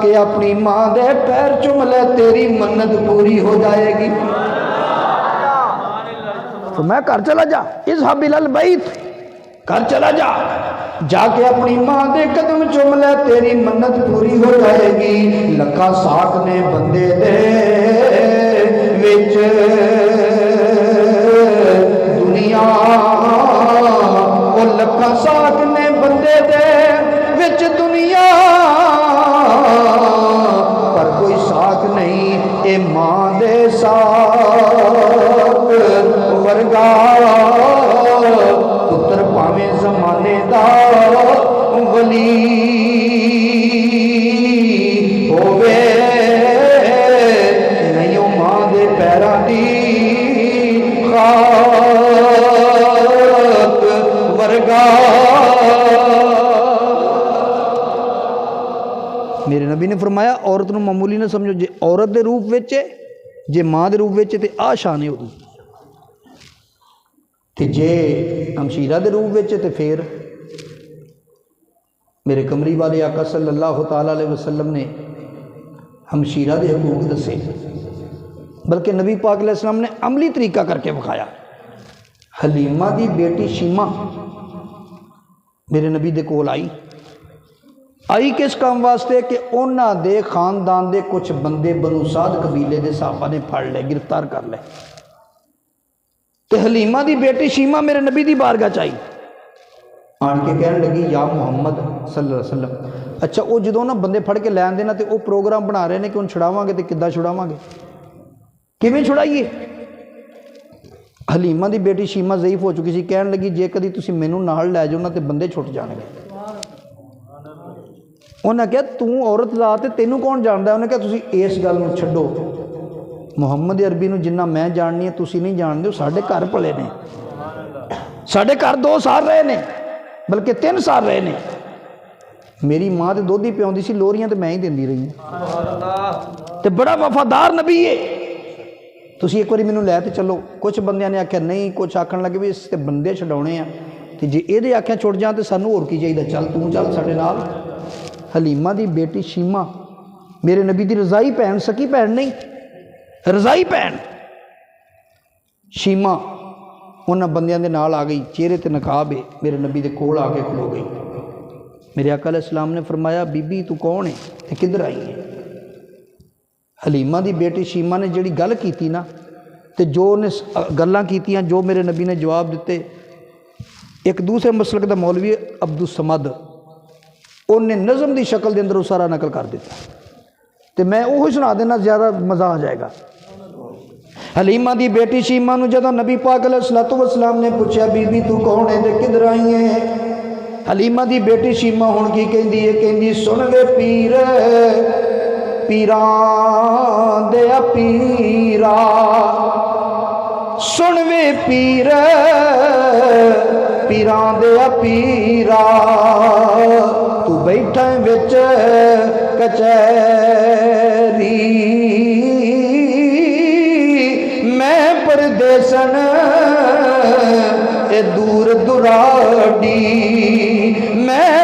کے اپنی ماں دے پیر چوم لے تیری منت پوری ہو جائے گی فرمایا کر چلا جا اذهب الى البیت کر چلا جا کے اپنی ماں دے قدم چوم لے تیری منت پوری ہو جائے گی لکھا ساکھ نے بندے دے وچ دنیا وہ لکھا ساکھ نے بندے دے وچ دنیا پر کوئی ساکھ نہیں اے ماں دے ساکھ ورگا پتر پاویں زمانے دا ولی ہووے نہیں او ماں دے پیراں دی خاک ورگا میرے نبی نے فرمایا عورت نو معمولی نہ سمجھو جے عورت دے روپ وچ ہے جے ماں دے روپ وچ ہے تے آ شان ہے اودی تے جے ہمشیرہ دے روپ وچ ہے تے پھر میرے کمری والے آقا صلی اللہ تعالی علیہ وسلم نے ہمشیرہ دے حقوق دسے بلکہ نبی پاک علیہ السلام نے عملی طریقہ کر کے بکھایا حلیمہ دی بیٹی شیمہ میرے نبی دے کول آئی کس کام واسطے کہ اونا دے خاندان دے کچھ بندے بنو سعد قبیلے دے صحابہ نے پھڑ لے گرفتار کر لے تے حلیمہ دی بیٹی شیمہ میرے نبی دی بارگاہ چاہی آن کے کہنے لگی یا محمد صلی اللہ علیہ وسلم اچھا وہ جدوں نا بندے پھڑ کے لین دینا تے وہ پروگرام بنا رہے ہیں کہ ان چھڑاواں گے تے کدہ چھڑاواں گے کیویں چھڑائیے حلیمہ دی بیٹی شیمہ ضعیف ہو چکی سی کہنے لگی جے کدی تسی مینوں نال لے جاؤ نا تے بندے چھٹ جان گے انہیں کہا تو عورت ذات ہے تینوں کون جاندا ہے انہیں کہا تسی اس گل نوں چھڈو محمد عربی نوں جنہ میں جاننی ہے تسی نہیں جاندے ساڈے گھر پلے نے ساڈے گھر 2 سال رہے نے بلکہ 3 سال رہے نے میری ماں تے دودھ ہی پیاؤندی سی لوریاں تے میں ہی دیندی رہی ہوں تے بڑا وفادار نبی ہے تسی ایک باری مینوں لے تے چلو کچھ بندیاں نے آکھیا نہیں کچھ آکھن لگے بھی اس تے بندے چھڈاونے ہیں تے جے اے دے آکھیا چھڑ جان تے سانوں ہور کی چاہیدا چل تو چل ساڈے نال حلیمہ دی بیٹی شیمہ میرے نبی دی رضائی بہن سکی بہن نہیں رضائی بہن شیمہ انہاں بندیاں دے نال آ گئی چہرے تے نقاب ہے میرے نبی دے کول آ کے کھلو گئی میرے آقا علیہ السلام نے فرمایا بی بی تو کون ہے تے کدھر آئی ہے حلیمہ دی بیٹی شیمہ نے جڑی گل کیتی نا تے جو نے گلاں کیتیاں جو میرے نبی نے جواب دیتے ایک دوسرے مسلک دا مولوی عبدالصمد انہیں نظم دی شکل دے اندر سارا نقل کر دیتا تے میں وہی سنا دینا زیادہ مزہ آ جائے گا حلیمہ دی بیٹی شیمہ نو جدوں نبی پاک علیہ الصلوۃ والسلام نے پوچھا بی بی تو کون ہے تے کدھر آئی ہے حلیمہ دی بیٹی شیمہ ہن کی کہندی ہے کہندی سن وے پیر پیراں دے پیرا سن وے پیر پیراں دے پیرا تو بیٹھا وچ کچہری میں پردیسن اے دور دراڈی میں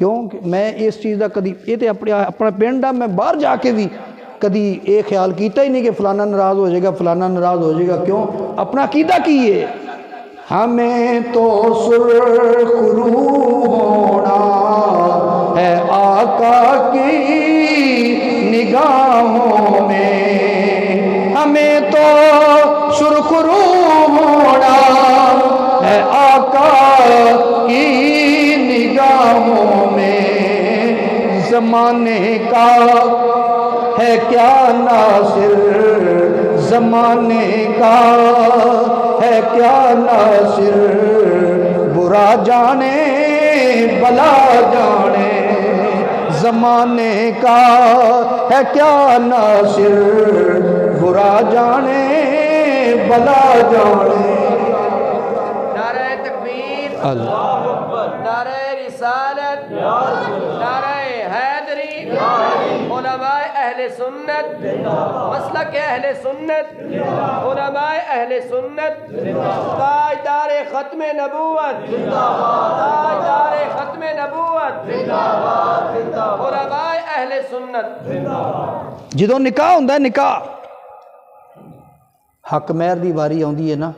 کیوں کہ میں اس چیز کا کدی یہ تو اپنا پنڈ آ، میں باہر جا کے بھی کدی یہ خیال کیتا ہی نہیں کہ فلانا ناراض ہو جائے گا، فلانا ناراض ہو جائے گا. کیوں؟ اپنا عقیدہ کی ہے. ہمیں تو سرخ روح ہونا ہے آقا کی نگاہوں میں، ہمیں تو سرخ روح ہونا ہے آقا کی نگاہوں میں. زمانے کا ہے کیا ناصر، زمانے کا ہے کیا ناصر، برا جانے بلا جانے. زمانے کا ہے کیا ناصر، برا جانے بلا جانے. نعرہ تکبیر، اللہ نعرہ رسالت، نعرہ حیدری. علماء اہل سنت، مسلک اہل سنت، علماء اہل سنت، تاجدار ختم نبوت، تاجدار ختم نبوت، علماء اہل سنت. جدوں نکاح ہوندا ہے، نکاح حق مہر دی واری آندی ہے نا،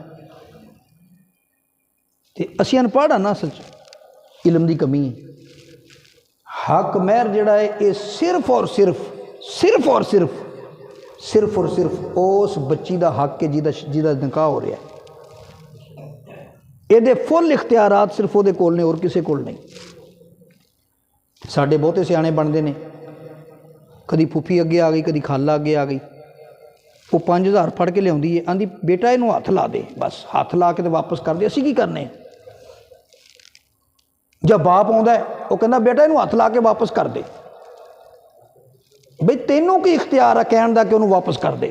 تے اسی انپڑھ نا، اصل علم دی کمی ہے. حق مہر جڑا ہے یہ صرف اور صرف اس بچی دا حق ہے جہاں نکاح ہو رہا ہے. یہ فل اختیارات صرف وہ کول نے، اور کسے کول نہیں. ساڈے بہتے سیانے بنتے ہیں، کدی پھوپھی اگے آ گئی، کدی خالہ اگے آ گئی، وہ 5000 پھڑ کے لیا ہے، آندھی بیٹا یہ ہاتھ لا دے، بس ہاتھ لا کے تو واپس کر دے. اسی کی کرنے؟ جب باپ آتا ہے وہ کہنا بیٹا یہ ہاتھ لا کے واپس کر دے. بھئی تینوں کی اختیار ہے کہن دا کہ انہوں واپس کر دے.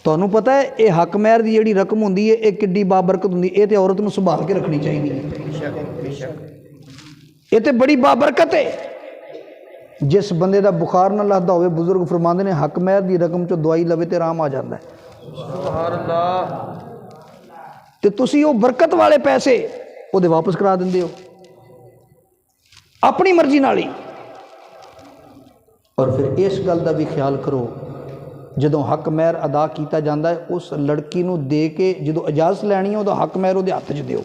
تمہیں پتہ ہے یہ حق مہر دی جڑی رقم ہوندی ہے یہ کڈی بابرکت ہوندی ہے. یہ تو عورت نوں سنبھال کے رکھنی چاہیے. یہ تو بڑی بابرکت ہے. جس بندے دا بخار نہ لہدا ہوئے، بزرگ فرماندے نے حق مہر دی رقم چوں دوائی لوے تے آرام آ جاندا ہے. سبحان اللہ. تے تسی وہ برکت والے پیسے وہ واپس کرا دیندے ہو اپنی مرضی نال ہی. اور پھر اس گل دا بھی خیال کرو، جدوں حق مہر ادا کیتا جاندہ ہے اس لڑکی نو دے کے جدوں اجازت لینی ہے وہ حق مہر وہ ہاتھ چ دیو.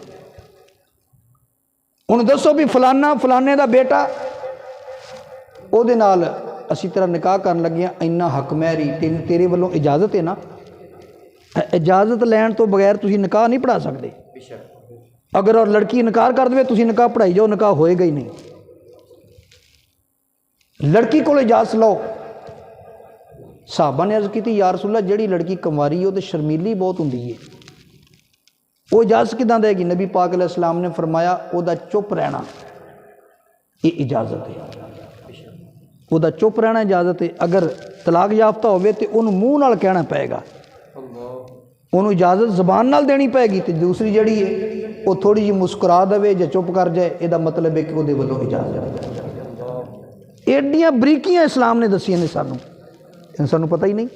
ہن دسو بھی فلانا فلانے دا بیٹا او دے نال اسی طرح نکاح کرن لگے ہیں، اینا حق مہر ہی تیرے والوں اجازت ہے نا. اجازت لین تو بغیر تسی نکاح نہیں پڑھا سکتے. اگر اور لڑکی انکار کر دے تسی نکاح پڑھائی جاؤ، نکاح ہوئے گا ہی نہیں. لڑکی کو اجازت لو. صحابہ نے عرض کی تھی یا رسول اللہ جڑی لڑکی کنواری ہو تو شرمیلی بہت ہوندی ہے، وہ اجازت کداں دے گی؟ نبی پاک علیہ السلام نے فرمایا او دا چپ رہنا یہ اجازت ہے. او دا چپ رہنا اجازت ہے. اگر طلاق یافتہ ہوئے تو انہوں منہ نال کہنا پائے گا، انہوں اجازت زبان نال دینی پائے گی. تو دوسری جڑی ہے وہ تھوڑی جی مسکرا دے یا چپ کر جائے، یہ مطلب ہے کہ وہ دے والوں اجازت. ایڈیاں بریکیاں اسلام نے دسیاں نے سانوں پتہ ہی نہیں.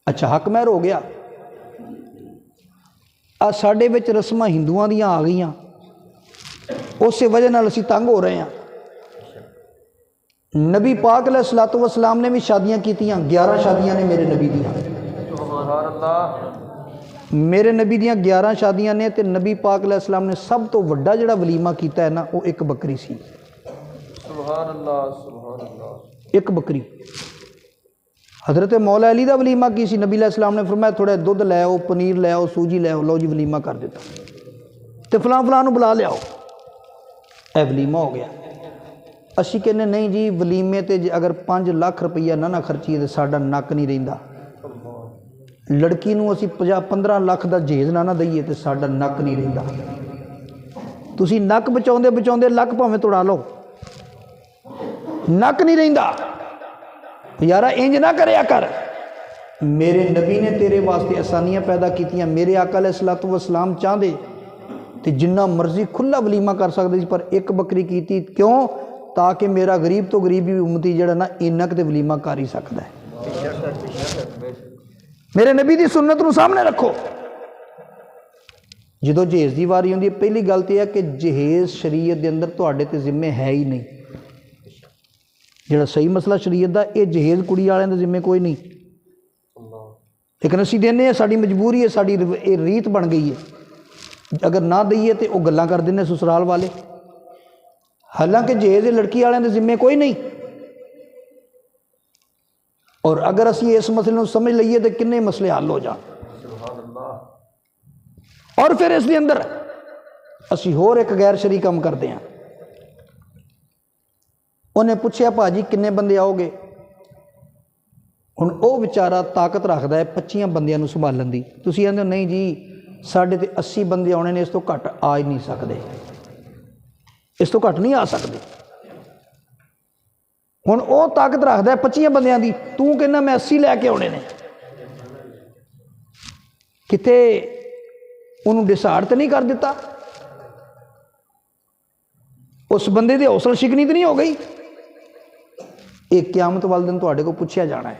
اچھا حق مہر ہو گیا. ساڈے وچ رسماں ہندوؤں دیاں آ گئیاں، اس وجہ نال اسی تنگ ہو رہے ہیں. نبی پاک علیہ الصلوۃ والسلام نے بھی شادیاں کیتیاں، 11 شادیاں نے میرے نبی دیاں. سبحان اللہ. میرے نبی دیاں 11 شادیاں نے، تے نبی پاک علیہ السلام نے سب تو وڈا جڑا ولیمہ کیتا ہے نا وہ ایک بکری سی. سبحان اللہ. سبحان اللہ. ایک بکری. حضرت مولا علی دا ولیمہ کی سی؟ نبی علیہ السلام نے فرمایا تھوڑا دودھ لے آؤ، پنیر لے آؤ، سوجی لے آؤ، لو جی ولیمہ کر دیتا، تے فلاں فلاں نو بلا لے آؤ. اے ولیمہ ہو گیا. اسی کہنے نہیں جی ولیمے تے اگر 5 لاکھ روپیہ نہ خرچیے تو ساڈا نک نہیں رہندا. لڑکی نو اسی 15 لاکھ دا جہیز نہ دئیے تو ساڈا نک نہیں رہندا. تسی نک بچاؤندے لک بھاویں توڑا لو، نک نہیں رہندا. یارا انج نہ کریا کر. میرے نبی نے تیرے واسطے آسانیاں پیدا کیتیاں. میرے آقا علیہ الصلوۃ والسلام چاہدے تے جنہ مرضی کھلا ولیمہ کر سکتے پر ایک بکری کیتی. کیوں؟ تاکہ میرا غریب تو غریبی امتی جڑا نا انک تے ولیمہ کر ہی سکتا ہے. میرے نبی دی سنت نو سامنے رکھو. ਜਦੋਂ ਜਹੇਜ਼ ਦੀ ਵਾਰੀ ਹੁੰਦੀ ਹੈ, ਪਹਿਲੀ ਗੱਲ ਤਾਂ ਇਹ ਹੈ ਕਿ ਜਹੇਜ਼ ਸ਼ਰੀਅਤ ਦੇ ਅੰਦਰ ਤੁਹਾਡੇ ਤੇ ਜ਼ਿੰਮੇ ਹੈ ਹੀ ਨਹੀਂ। ਜਿਹੜਾ ਸਹੀ ਮਸਲਾ ਸ਼ਰੀਅਤ ਦਾ, ਇਹ ਜਹੇਜ਼ ਕੁੜੀ ਵਾਲਿਆਂ ਦੇ ਜ਼ਿੰਮੇ ਕੋਈ ਨਹੀਂ। ਲੇਕਿਨ ਅਸੀਂ ਦਿੰਦੇ ਹਾਂ, ਸਾਡੀ ਮਜਬੂਰੀ ਹੈ, ਸਾਡੀ ਇਹ ਰੀਤ ਬਣ ਗਈ ਹੈ। ਅਗਰ ਨਾ ਦਈਏ ਤਾਂ ਉਹ ਗੱਲਾਂ ਕਰ ਦਿੰਦੇ ਸਸੁਰਾਲ ਵਾਲੇ। ਹਾਲਾਂਕਿ ਜਹੇਜ਼ ਲੜਕੀ ਵਾਲਿਆਂ ਦੇ ਜ਼ਿੰਮੇ ਕੋਈ ਨਹੀਂ। ਔਰ ਅਗਰ ਅਸੀਂ ਇਸ ਮਸਲੇ ਨੂੰ ਸਮਝ ਲਈਏ ਤਾਂ ਕਿੰਨੇ ਮਸਲੇ ਹੱਲ ਹੋ ਜਾਣ। ਔਰ ਫਿਰ ਇਸ ਦੇ ਅੰਦਰ ਅਸੀਂ ਹੋਰ ਇੱਕ ਗੈਰ ਸ਼ਰਈ ਕੰਮ ਕਰਦੇ ਹਾਂ। ਉਹਨੇ ਪੁੱਛਿਆ ਭਾਜੀ ਕਿੰਨੇ ਬੰਦੇ ਆਓਗੇ? ਹੁਣ ਉਹ ਵਿਚਾਰਾ ਤਾਕਤ ਰੱਖਦਾ ਹੈ 25 ਬੰਦਿਆਂ ਨੂੰ ਸੰਭਾਲਣ ਦੀ। ਤੁਸੀਂ ਕਹਿੰਦੇ ਹੋ ਨਹੀਂ ਜੀ ਸਾਡੇ ਤੇ 80 ਬੰਦੇ ਆਉਣੇ ਨੇ, ਇਸ ਤੋਂ ਘੱਟ ਆ ਹੀ ਨਹੀਂ ਸਕਦੇ, ਇਸ ਤੋਂ ਘੱਟ ਨਹੀਂ ਆ ਸਕਦੇ। ਹੁਣ ਉਹ ਤਾਕਤ ਰੱਖਦਾ 25 ਬੰਦਿਆਂ ਦੀ, ਤੂੰ ਕਹਿੰਦਾ ਮੈਂ 80 ਲੈ ਕੇ ਆਉਣੇ ਨੇ। ਕਿਤੇ ਉਹਨੂੰ ਡਿਸਾਈਡ ਤਾਂ ਨਹੀਂ ਕਰ ਦਿੱਤਾ? ਉਸ ਬੰਦੇ ਦੀ ਹੌਸਲਾ ਸ਼ਿਕਨੀ ਤਾਂ ਨਹੀਂ ਹੋ ਗਈ? ਇਹ ਕਿਆਮਤ ਵਾਲੇ ਦਿਨ ਤੁਹਾਡੇ ਕੋਲ ਪੁੱਛਿਆ ਜਾਣਾ ਹੈ।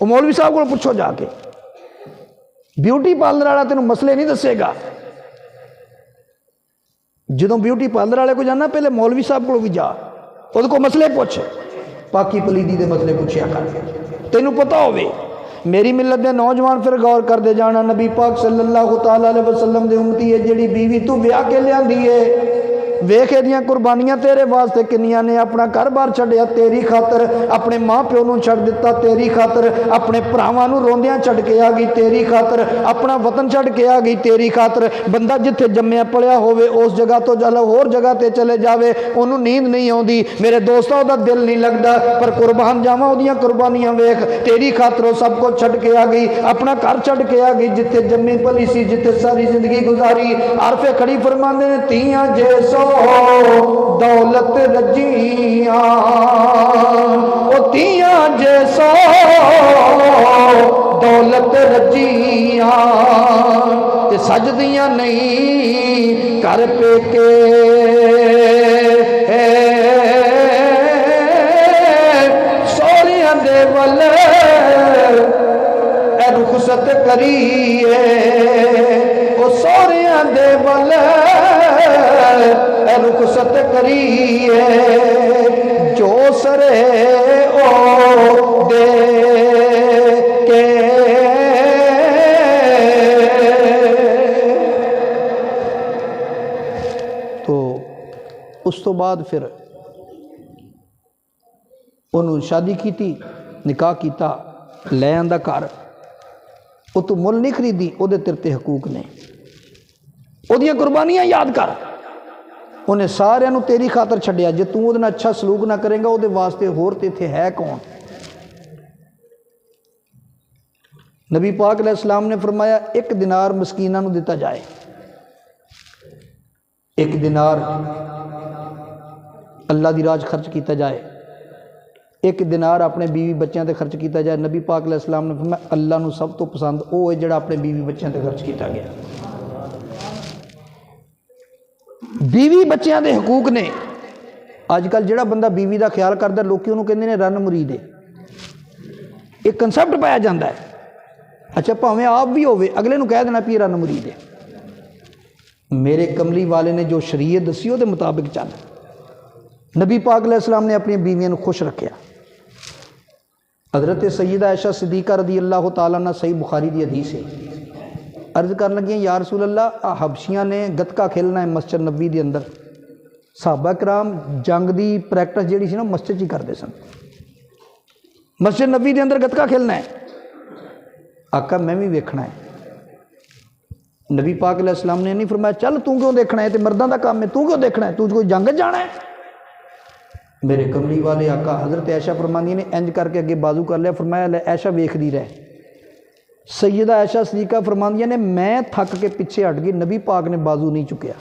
وہ مولوی صاحب کو پوچھو جا کے، بیوٹی پارلر والا تینوں مسئلے نہیں دسے گا۔ جدوں بیوٹی پارلر والے کو جانا پہلے مولوی صاحب کو بھی جا، وہ کو مسئلے پوچھ، پاکی پلیدی دے مسئلے پوچھیا کر، تینوں پتہ ہوئے۔ میری ملت دے نوجوان پھر غور کر دے جانا، نبی پاک صلی اللہ تعالیٰ علیہ وسلم دے امتی ہے جڑی بیوی تو بیاہ کے لے آندی ہے، ویکھ دیاں قربانیاں تیرے واسطے کنیاں نے، اپنا گھر بار چھڈیا تیری خاطر، اپنے ماں پیو نوں چھڈ دتا تیری خاطر، اپنے بھراواں نوں روندیاں چھڈ کے آ گئی تیری خاطر، اپنا وطن چھڈ کے آ گئی تیری خاطر۔ بندہ جتھے جمیا پڑیا ہوئے اس جگہ تو چلو ہور جگہ تے چلے جاوے، انہوں نیند نہیں آوندی، میرے دوستاں دا دل نہیں لگدا، پر قربان جاواں اودیاں قربانیاں ویکھ، تیری خاطر وہ سب کو چھڈ کے آ گئی، اپنا گھر چھڈ کے آ گئی جتھے جمی پلی سی، جتھے ساری زندگی گزاری۔ عارف کھڑی فرماندے نے تیاں جیسو دولت رجیاں، او تیاں جیسو دولت رجیاں، تے سجدیاں نہیں کر پے کے سوریاں دے ول اے رخصت کریے، او سوریاں دے ول رخصت کریے، جو سرے او دے کے۔ تو اس تو بعد پھر انہوں شادی کیتی، نکاح کیتا، لے آندا گھر، وہ تو مل نہیں خریدی، وہ دے تیرے حقوق نے، وہ دیاں قربانیاں یاد کر، انہیں سارے نو تیری خاطر چھڈیا، جے تو وہ اچھا سلوک نہ کریں گا وہ دے واسطے ہور تے تھے ہے کون؟ نبی پاک علیہ السلام نے فرمایا 1 دینار مسکینہ نو دیتا جائے، 1 دینار اللہ دی راج خرچ کیتا جائے، 1 دینار اپنے بیوی بچیاں تے خرچ کیتا جائے۔ نبی پاک علیہ السلام نے فرمایا اللہ نو سب تو پسند وہ ہے جڑا اپنے بیوی بچیاں تے خرچ کیتا گیا۔ بیوی بچیاں دے حقوق نے، آج کل جڑا بندہ بیوی دا خیال کردا لوکی انہوں کہندے نے رن مرید ہے، ایک کنسپٹ پایا جاندہ ہے، اچھا پاویں آپ بھی ہوئے اگلے نو کہہ دینا پی رن مرید ہے۔ میرے کملی والے نے جو شریعت دسی دے مطابق چل، نبی پاک علیہ السلام نے اپنی بیویاں نو خوش رکھیا۔ حضرت سیدہ عائشہ صدیقہ رضی اللہ تعالیٰ عنہ صحیح بخاری دی حدیث ہے، عرض کرنے لگی یا رسول اللہ حبشیاں نے گتکا کھیلنا ہے مسجد نبوی دے اندر، صحابہ کرام جنگ دی پریکٹس جیڑی سی نا مسجد ہی کرتے سن، مسجد نبوی دے اندر گتکا کھیلنا ہے، آقا میں بھی ویکھنا ہے۔ نبی پاک علیہ السلام نے نہیں فرمایا چل تو کیوں دیکھنا ہے، تے مرداں دا کام ہے تو کیوں دیکھنا ہے، تو کوئی جنگ جانا ہے؟ میرے کملی والے آقا حضرت عائشہ فرماندی نے انج کر کے اگے بازو کر لیا، فرمایا لے عائشہ ویکھدی رہ۔ سیدہ عائشہ صدیقہ فرماندیاں نے میں تھک کے پیچھے ہٹ گئی، نبی پاک نے بازو نہیں چکیا،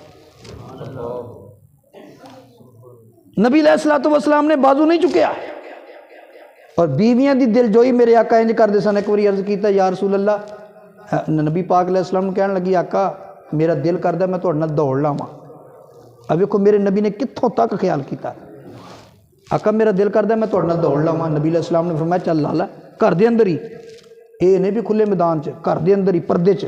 نبی علیہ السلام نے بازو نہیں چکیا۔ اور بیویاں دی دل جوئی میرے آقا انج کر دے سن، ایک باری عرض کیتا یا رسول اللہ، نبی پاک علیہ السلام نے کہنے لگی آقا میرا دل کردا میں تہاڈے نال دوڑ لاواں۔ اب دیکھو میرے نبی نے کتھوں تک خیال کیتا، آقا میرا دل کردا میں تہاڈے نال دوڑ لاواں۔ نبی علیہ السلام نے فرمایا چل لا لا، گھر دے اندر ہی، اے نہیں بھی کھلے میدان چ، گھر دے اندر ہی پردے چ۔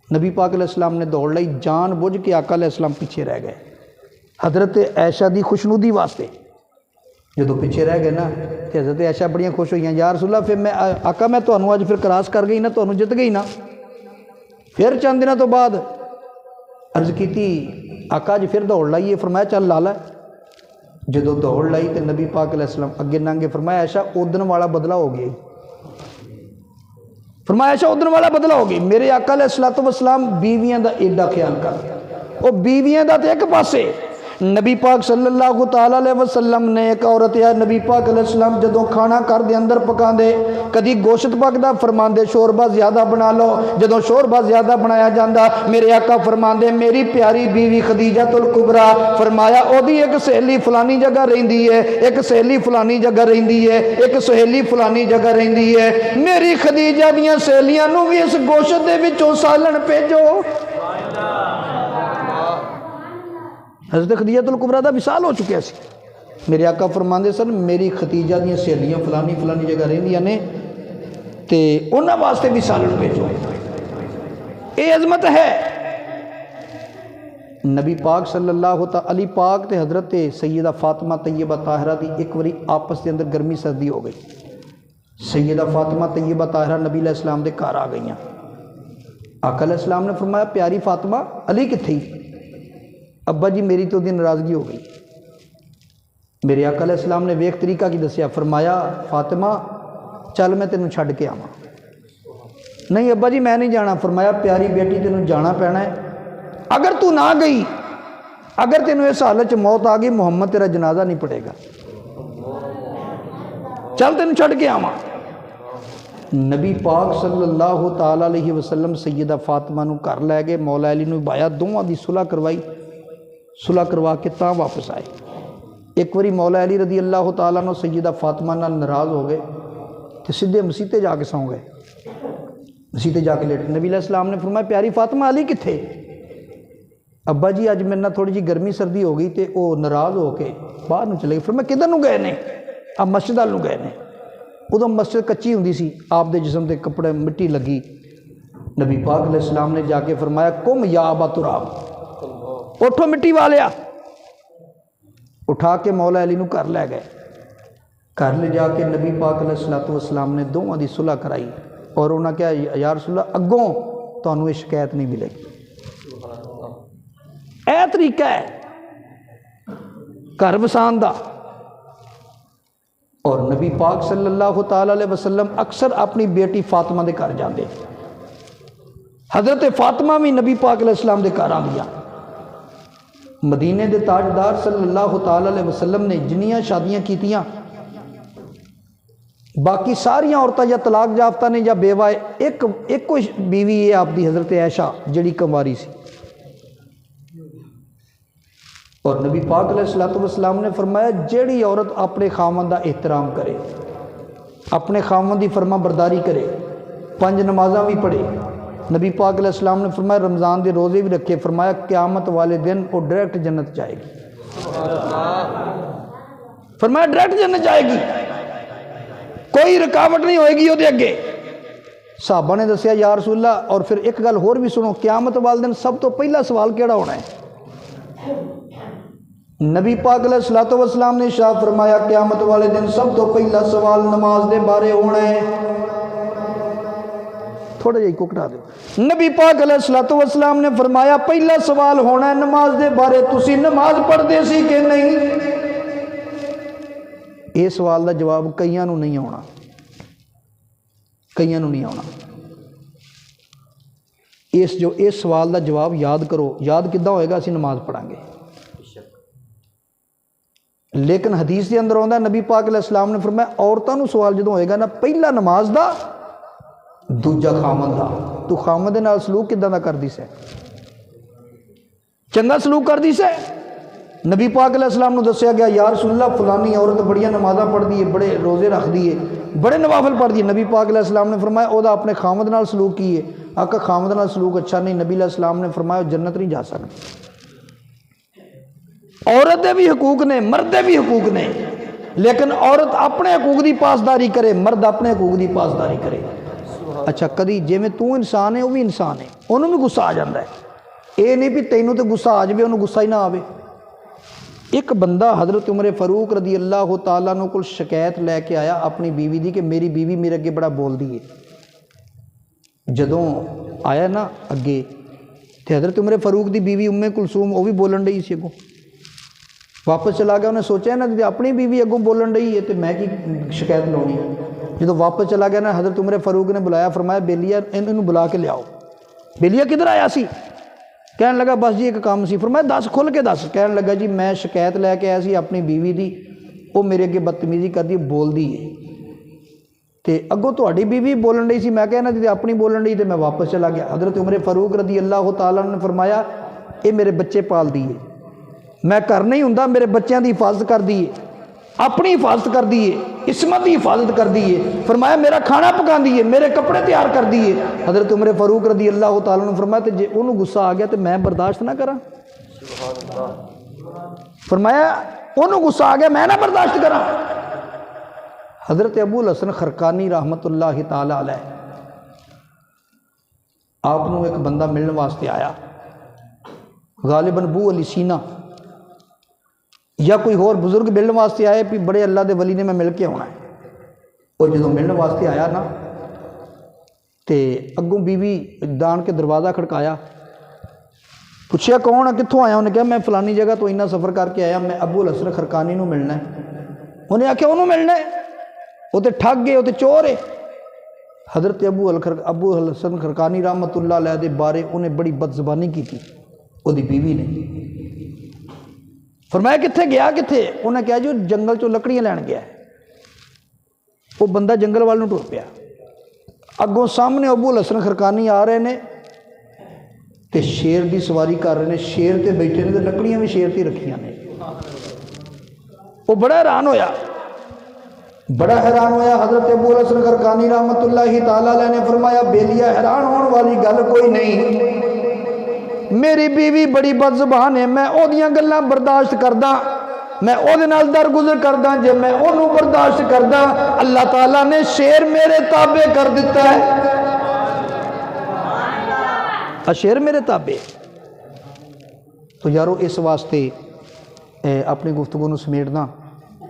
نبی پاک علیہ السلام نے دوڑ لائی، جان بوجھ کے آقا علیہ السلام پیچھے رہ گئے حضرت عائشہ دی خوشنودی واسطے۔ جدو پیچھے رہ گئے نا تو حضرت عائشہ بڑیاں خوش ہوئی، یا رسول اللہ پھر میں آقا میں تمہیں اج پھر کراس کر گئی نا، تمہیں جت گئی نا۔ پھر چند دنوں تو بعد عرض کیتی آقا جی پھر دوڑ لائیے، فرمایا چل لا لا۔ جدو دوڑ لائی تو نبی پاک علیہ السلام اگے ننگے، فرمایا عائشہ اودن والا بدلہ ہو گیا، فرمایا عائشہ اودن والا بدلہ ہو گئی۔ میرے آقا علیہ السلام بیویاں دا ایڈا خیال کر، وہ بیویاں دا تے ایک پاسے، نبی پاک صلی اللہ تعالیٰ علیہ وسلم نے ایک عورت یا نبی پاک علیہ السلام جدوں کھانا کر دے اندر پکان دے، کدی گوشت پکدا فرمان دے شوربہ زیادہ بنا لو، جدوں شوربہ زیادہ بنایا جاندہ میرے آقا فرمان دے میری پیاری بیوی خدیجہ الکبریٰ، فرمایا او دی ایک سہیلی فلانی جگہ رہندی ہے، ایک سہیلی فلانی جگہ رہندی ہے، ایک سہیلی فلانی جگہ رہندی ہے، میری خدیجہ دیاں سہیلیاں نو بھی اس گوشت دے وچوں سالن بھیجو۔ حضرت خدیجہ الکبریٰ دا وصال ہو چکیا سی، میرے آقا فرماندے سن میری خدیجہ دیاں سہیلیاں فلانی فلانی جگہ رہندیاں نے، تے انہاں واسطے بھی سالن بھیجو. یہ عظمت ہے. نبی پاک صلی اللہ تعالی علی پاک تے حضرت سیدہ فاطمہ طیبہ طاہرہ دی ایک واری آپس دے اندر گرمی سردی ہو گئی. سیدہ فاطمہ طیبہ طاہرہ نبی علیہ السلام دے گھر آ گئیاں. آقا علیہ السلام نے فرمایا پیاری فاطمہ علی کتھے؟ ابا جی میری تو دی ناراضگی ہو گئی. میرے آقا علیہ السلام نے ویخ طریقہ کی دسیا. فرمایا فاطمہ چل میں تینوں چھڈ کے آواں. نہیں ابا جی میں نہیں جانا. فرمایا پیاری بیٹی تینوں جانا پینا ہے. اگر تو نہ گئی، اگر تینوں اس حالت چ موت آ گئی، محمد تیرا جنازہ نہیں پڑے گا. چل تینوں چھڈ کے آواں. نبی پاک صلی اللہ تعالی علیہ وسلم سیدہ فاطمہ نو گھر لے گئے. مولا علی نو بایا، دونوں دی صلح کروائی. صلح کروا کے تاں واپس آئے. ایک واری مولا علی رضی اللہ تعالیٰ عنہ سیدہ فاطمہ نال ناراض ہو گئے تو سیدھے مسیتے جا کے سو گئے. مسیتے جا کے لیٹ. نبی علیہ السلام نے فرمایا پیاری فاطمہ علی کتھے؟ ابا جی اج میرے نال تھوڑی جی گرمی سردی ہو گئی تے وہ ناراض ہو کے باہر نو چلے گئے. فرمایا کدھر نو گئے نے؟ اب مسجد وال نو گئے نے. ادو مسجد کچی ہوندی سی، آپ دے جسم تے کپڑے مٹی لگی. نبی پاک علیہ السلام نے جا کے فرمایا کم یا ابا تراب، اٹھو مٹی والیا. اٹھا کے مولا علی نو گھر لے گئے. گھر لے جا کے نبی پاک علیہ السلام نے دونوں دی صلح کرائی اور انہاں کہا یا رسول اللہ اگوں تانوں یہ شکایت نہیں ملے گی. اے طریقہ ہے گھر وسان دا. اور نبی پاک صلی اللہ تعالی علیہ وسلم اکثر اپنی بیٹی فاطمہ دے گھر جاندے. حضرت فاطمہ بھی نبی پاک علیہ السلام دے گھر آندیاں. مدینے دے تاجدار صلی اللہ تعالی علیہ وسلم نے جنیاں شادیاں کیتیاں، باقی ساریاں عورتیں یا طلاق یافتہ نے یا بیوہ. ایک کوئی بیوی ہے آپ دی حضرت عائشہ جڑی کمواری سی. اور نبی پاک علیہ السلام نے فرمایا جیڑی عورت اپنے خاوند دا احترام کرے، اپنے خاوند دی فرما برداری کرے، 5 نمازاں بھی پڑھے. نبی پاک علیہ السلام نے فرمایا رمضان دے روزے بھی رکھے. فرمایا قیامت والے دن وہ ڈائریکٹ جنت جائے گی. فرمایا ڈائریکٹ جنت جائے گی، کوئی رکاوٹ نہیں ہوئے گی وہ دے اگے. صحابہ نے دسیا یا رسول اللہ اور پھر ایک گل اور بھی سنو، قیامت والے دن سب تو پہلا سوال کیڑا ہونا ہے؟ نبی پاک علیہ السلام نے ارشاد فرمایا قیامت والے دن سب تو پہلا سوال نماز دے بارے ہونا ہے. تھوڑا جہی کو کٹا دو. نبی پاک علیہ السلام نے فرمایا پہلا سوال ہونا ہے نماز دے بارے، تسی نماز پڑھ دے سی کہ نہیں؟ یہ سوال دا جواب کئیاں نو نہیں آنا، کئیاں نو نہیں آنا. اس سوال دا جواب یاد کرو. یاد کداں ہوئے گا؟ اسی نماز پڑھیں گے. لیکن حدیث کے اندر آتا نبی پاک علیہ السلام نے فرمایا عورتوں نو سوال جدوں ہوئے گا نا، پہلا نماز دا، دوجا خامن دا. تو خامن دے نال سلوک کداں دا کردی سے؟ چنگا سلوک کردی سے؟ نبی پاک علیہ السلام نو دسیا گیا یا رسول اللہ فلانی عورت بڑیاں نمازاں پڑھ دی ہے، بڑے روزے رکھ دی ہے، بڑے نوافل پڑھ دی ہے. نبی پاک علیہ السلام نے فرمایا او دا اپنے خامد نال سلوک کی ہے. آقا خامد نال سلوک اچھا نہیں. نبی علیہ السلام نے فرمایا جنت نہیں جا سکتی. عورت دے بھی حقوق نے، مرد دے بھی حقوق نے، لیکن عورت اپنے حقوق دی پاسداری کرے، مرد اپنے حقوق دی پاسداری کرے. اچھا کدی جی میں تو انسان ہے وہ بھی انسان ہے، انہوں بھی غصہ آ جاتا ہے. یہ نہیں بھی تینوں تے غصہ آ جائے انہوں غصہ ہی نہ آوے. ایک بندہ حضرت عمر فاروق رضی اللہ تعالیٰ عنہ کو شکایت لے کے آیا اپنی بیوی دی کہ میری بیوی میرے اگے بڑا بول دی ہے. جدوں آیا نا اگے تے حضرت عمر فاروق دی بیوی کلثوم وہ بھی بولن رہی سی. اگوں واپس چلا گیا. انہیں سوچا نا جی اپنی بیوی اگوں بولن رہی ہے تو میں کی شکایت لونی. جدوں واپس چلا گیا نا حضرت عمر فاروق نے بلایا، فرمایا بیلیا انہوں بلا کے لیاؤ. بیلیا کدھر آیا سی؟ کہنے لگا بس جی ایک کام سی. فرمایا دس کھل کے دس. کہنے لگا جی میں شکایت لے کے آیا سی اپنی بیوی دی، وہ میرے اگے بدتمیزی کر دی، بول دی ہے تے اگوں تہاڈی بیوی بولن رہی سی. میں کہنا جی اپنی بولن رہی تے میں واپس چلا گیا. حضرت عمر فاروق رضی اللہ تعالیٰ نے فرمایا اے میرے بچے پال دیے، میں گھر نہیں ہوں میرے بچیاں دی حفاظت کر دیے، اپنی حفاظت کر دیے، عصمت دی حفاظت کر دیے. فرمایا میرا کھانا پکا دیے، میرے کپڑے تیار کر دیے. حضرت عمر فاروق رضی اللہ تعالیٰ نے فرمایا تے جے انہوں غصہ آ گیا تو میں برداشت نہ کراں؟ فرمایا انہوں غصہ آ گیا میں نہ برداشت کراں؟ حضرت ابو الحسن خرقانی رحمت اللہ تعالی علیہ آپ نو ایک بندہ ملنے واسطے آیا، غالباً ابو علی سینا یا کوئی اور بزرگ ملنے واسطے آئے بھی بڑے اللہ دے ولی نے میں مل کے آنا ہے۔ اور جدو ملنے واسطے آیا نا تے اگوں بیوی دان کے دروازہ کھڑکایا، پوچھیا کون ہے کتوں آیا؟ انہیں کہا میں فلانی جگہ تو اتنا سفر کر کے آیا، میں ابو الحسن خرقانی نو ملنا ہے۔ انہیں آخیا انہوں ملنا ہے، وہ تو ٹھگ گئے، وہ تو چور ہے۔ حضرت ابو الحسن خرقانی رحمت اللہ علیہ دے بارے انہیں بڑی بد زبانی کی تھی وہ دی بیوی نے۔ فرمایا کتھے گیا کتھے؟ انہیں کہا جو جنگل چو لکڑیاں لین گیا ہے۔ وہ بندہ جنگل والوں ٹر پیا، اگوں سامنے ابو الحسن خرقانی آ رہے ہیں تے شیر دی سواری کر رہے ہیں، شیر تے بیٹھے نے تے لکڑیاں بھی شیر تے رکھیاں نے۔ وہ بڑا حیران ہویا، بڑا حیران ہویا۔ حضرت ابو الحسن خرقانی رحمت اللہ تعالی علیہ نے فرمایا بیلیا حیران ہونے والی گل کوئی نہیں، میری بیوی بڑی بد زبان ہے، میں او دیاں گلاں برداشت کردا، میں او دے نال درگزر کردا، جے میں اونوں برداشت کردا اللہ تعالیٰ نے شیر میرے تابع کر دیتا ہے، شیر میرے تابع۔ تو یارو اس واسطے اپنی گفتگو نو سمیٹنا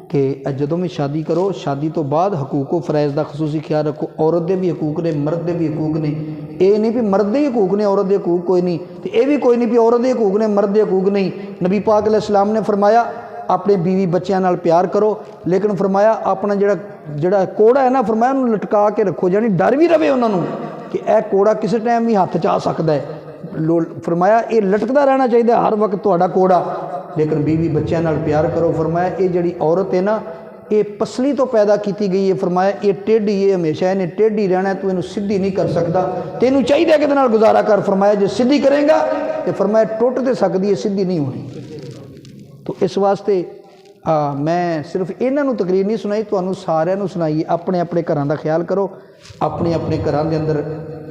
کہ جدوں میں شادی کرو، شادی تو بعد حقوق و فرائض دا خصوصی خیال رکھو۔ عورت دے بھی حقوق نے، مرد دے بھی حقوق نے، اے نہیں بھی مرد دے حقوق نے عورت دے حقوق کوئی نہیں، تے اے بھی کوئی نہیں بھی عورت دے حقوق نے مرد دے حقوق نہیں۔ نبی پاک علیہ السلام نے فرمایا اپنے بیوی بچیاں نال پیار کرو، لیکن فرمایا اپنا جڑا کوڑا ہے نا، فرمایا انہوں لٹکا کے رکھو، یعنی ڈر بھی رہے انہوں کہ اے کوڑا کسی ٹائم بھی ہاتھ چا سکتا ہے۔ فرمایا یہ لٹکتا رہنا چاہیے ہر وقت تہاڈا کوڑا، لیکن بیوی بچیاں نال پیار کرو۔ فرمایا یہ جڑی عورت ہے نا یہ پسلی تو پیدا کیتی گئی ہے، فرمایا یہ ٹیڈھی ہے، ہمیشہ انہیں ٹیڈھی رہنا ہے، تو انہوں سدھی نہیں کر سکتا، تینوں چاہیے کہ نال گزارا کر۔ فرمایا جے سدھی کریں گا تو فرمایا ٹوٹ تے سکتی ہے، سدھی نہیں ہونی۔ تو اس واسطے میں صرف انہاں نوں تقریر نہیں سنائی، تانوں سارے نوں سنائیے، اپنے اپنے گھراں دا خیال کرو، اپنے اپنے گھراں دے اندر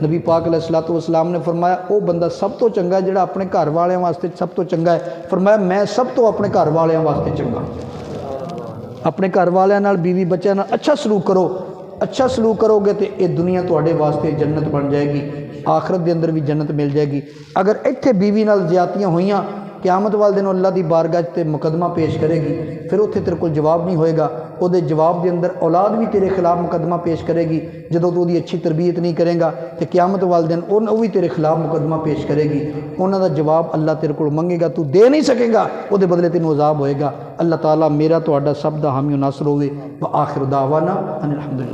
نبی پاک علیہ الصلوۃ والسلام نے فرمایا وہ بندہ سب تو چنگا ہے جڑا اپنے گھر والوں واسطے سب تو چنگا ہے۔ فرمایا میں سب تو اپنے گھر والوں واسطے چنگا، اپنے گھر والوں نال بیوی بچیاں نال اچھا سلوک کرو، اچھا سلوک کرو گے تو یہ دنیا تواڈے واسطے جنت بن جائے گی، آخرت دے اندر بھی جنت مل جائے گی۔ اگر ایتھے بیوی نال زیادتیاں ہوئیاں، قیامت والے دن اللہ دی بارگاہ تے مقدمہ پیش کرے گی، پھر اتنے تیرے کو جواب نہیں ہوئے گا، وہ دے جواب دے اندر اولاد بھی تیرے خلاف مقدمہ پیش کرے گی، جدوں تو دی اچھی تربیت نہیں کرے گا تو قیامت والے دن وہ بھی تیرے خلاف مقدمہ پیش کرے گی، انہاں دا جواب اللہ تیرے کو منگے گا، تو دے نہیں سکے گا، وہ دے بدلے تینوں عذاب ہوئے گا۔ اللہ تعالیٰ میرا تہاڈا سب دا حامی و ناصر ہوئے۔ وآخر دعوانا ان الحمدللہ۔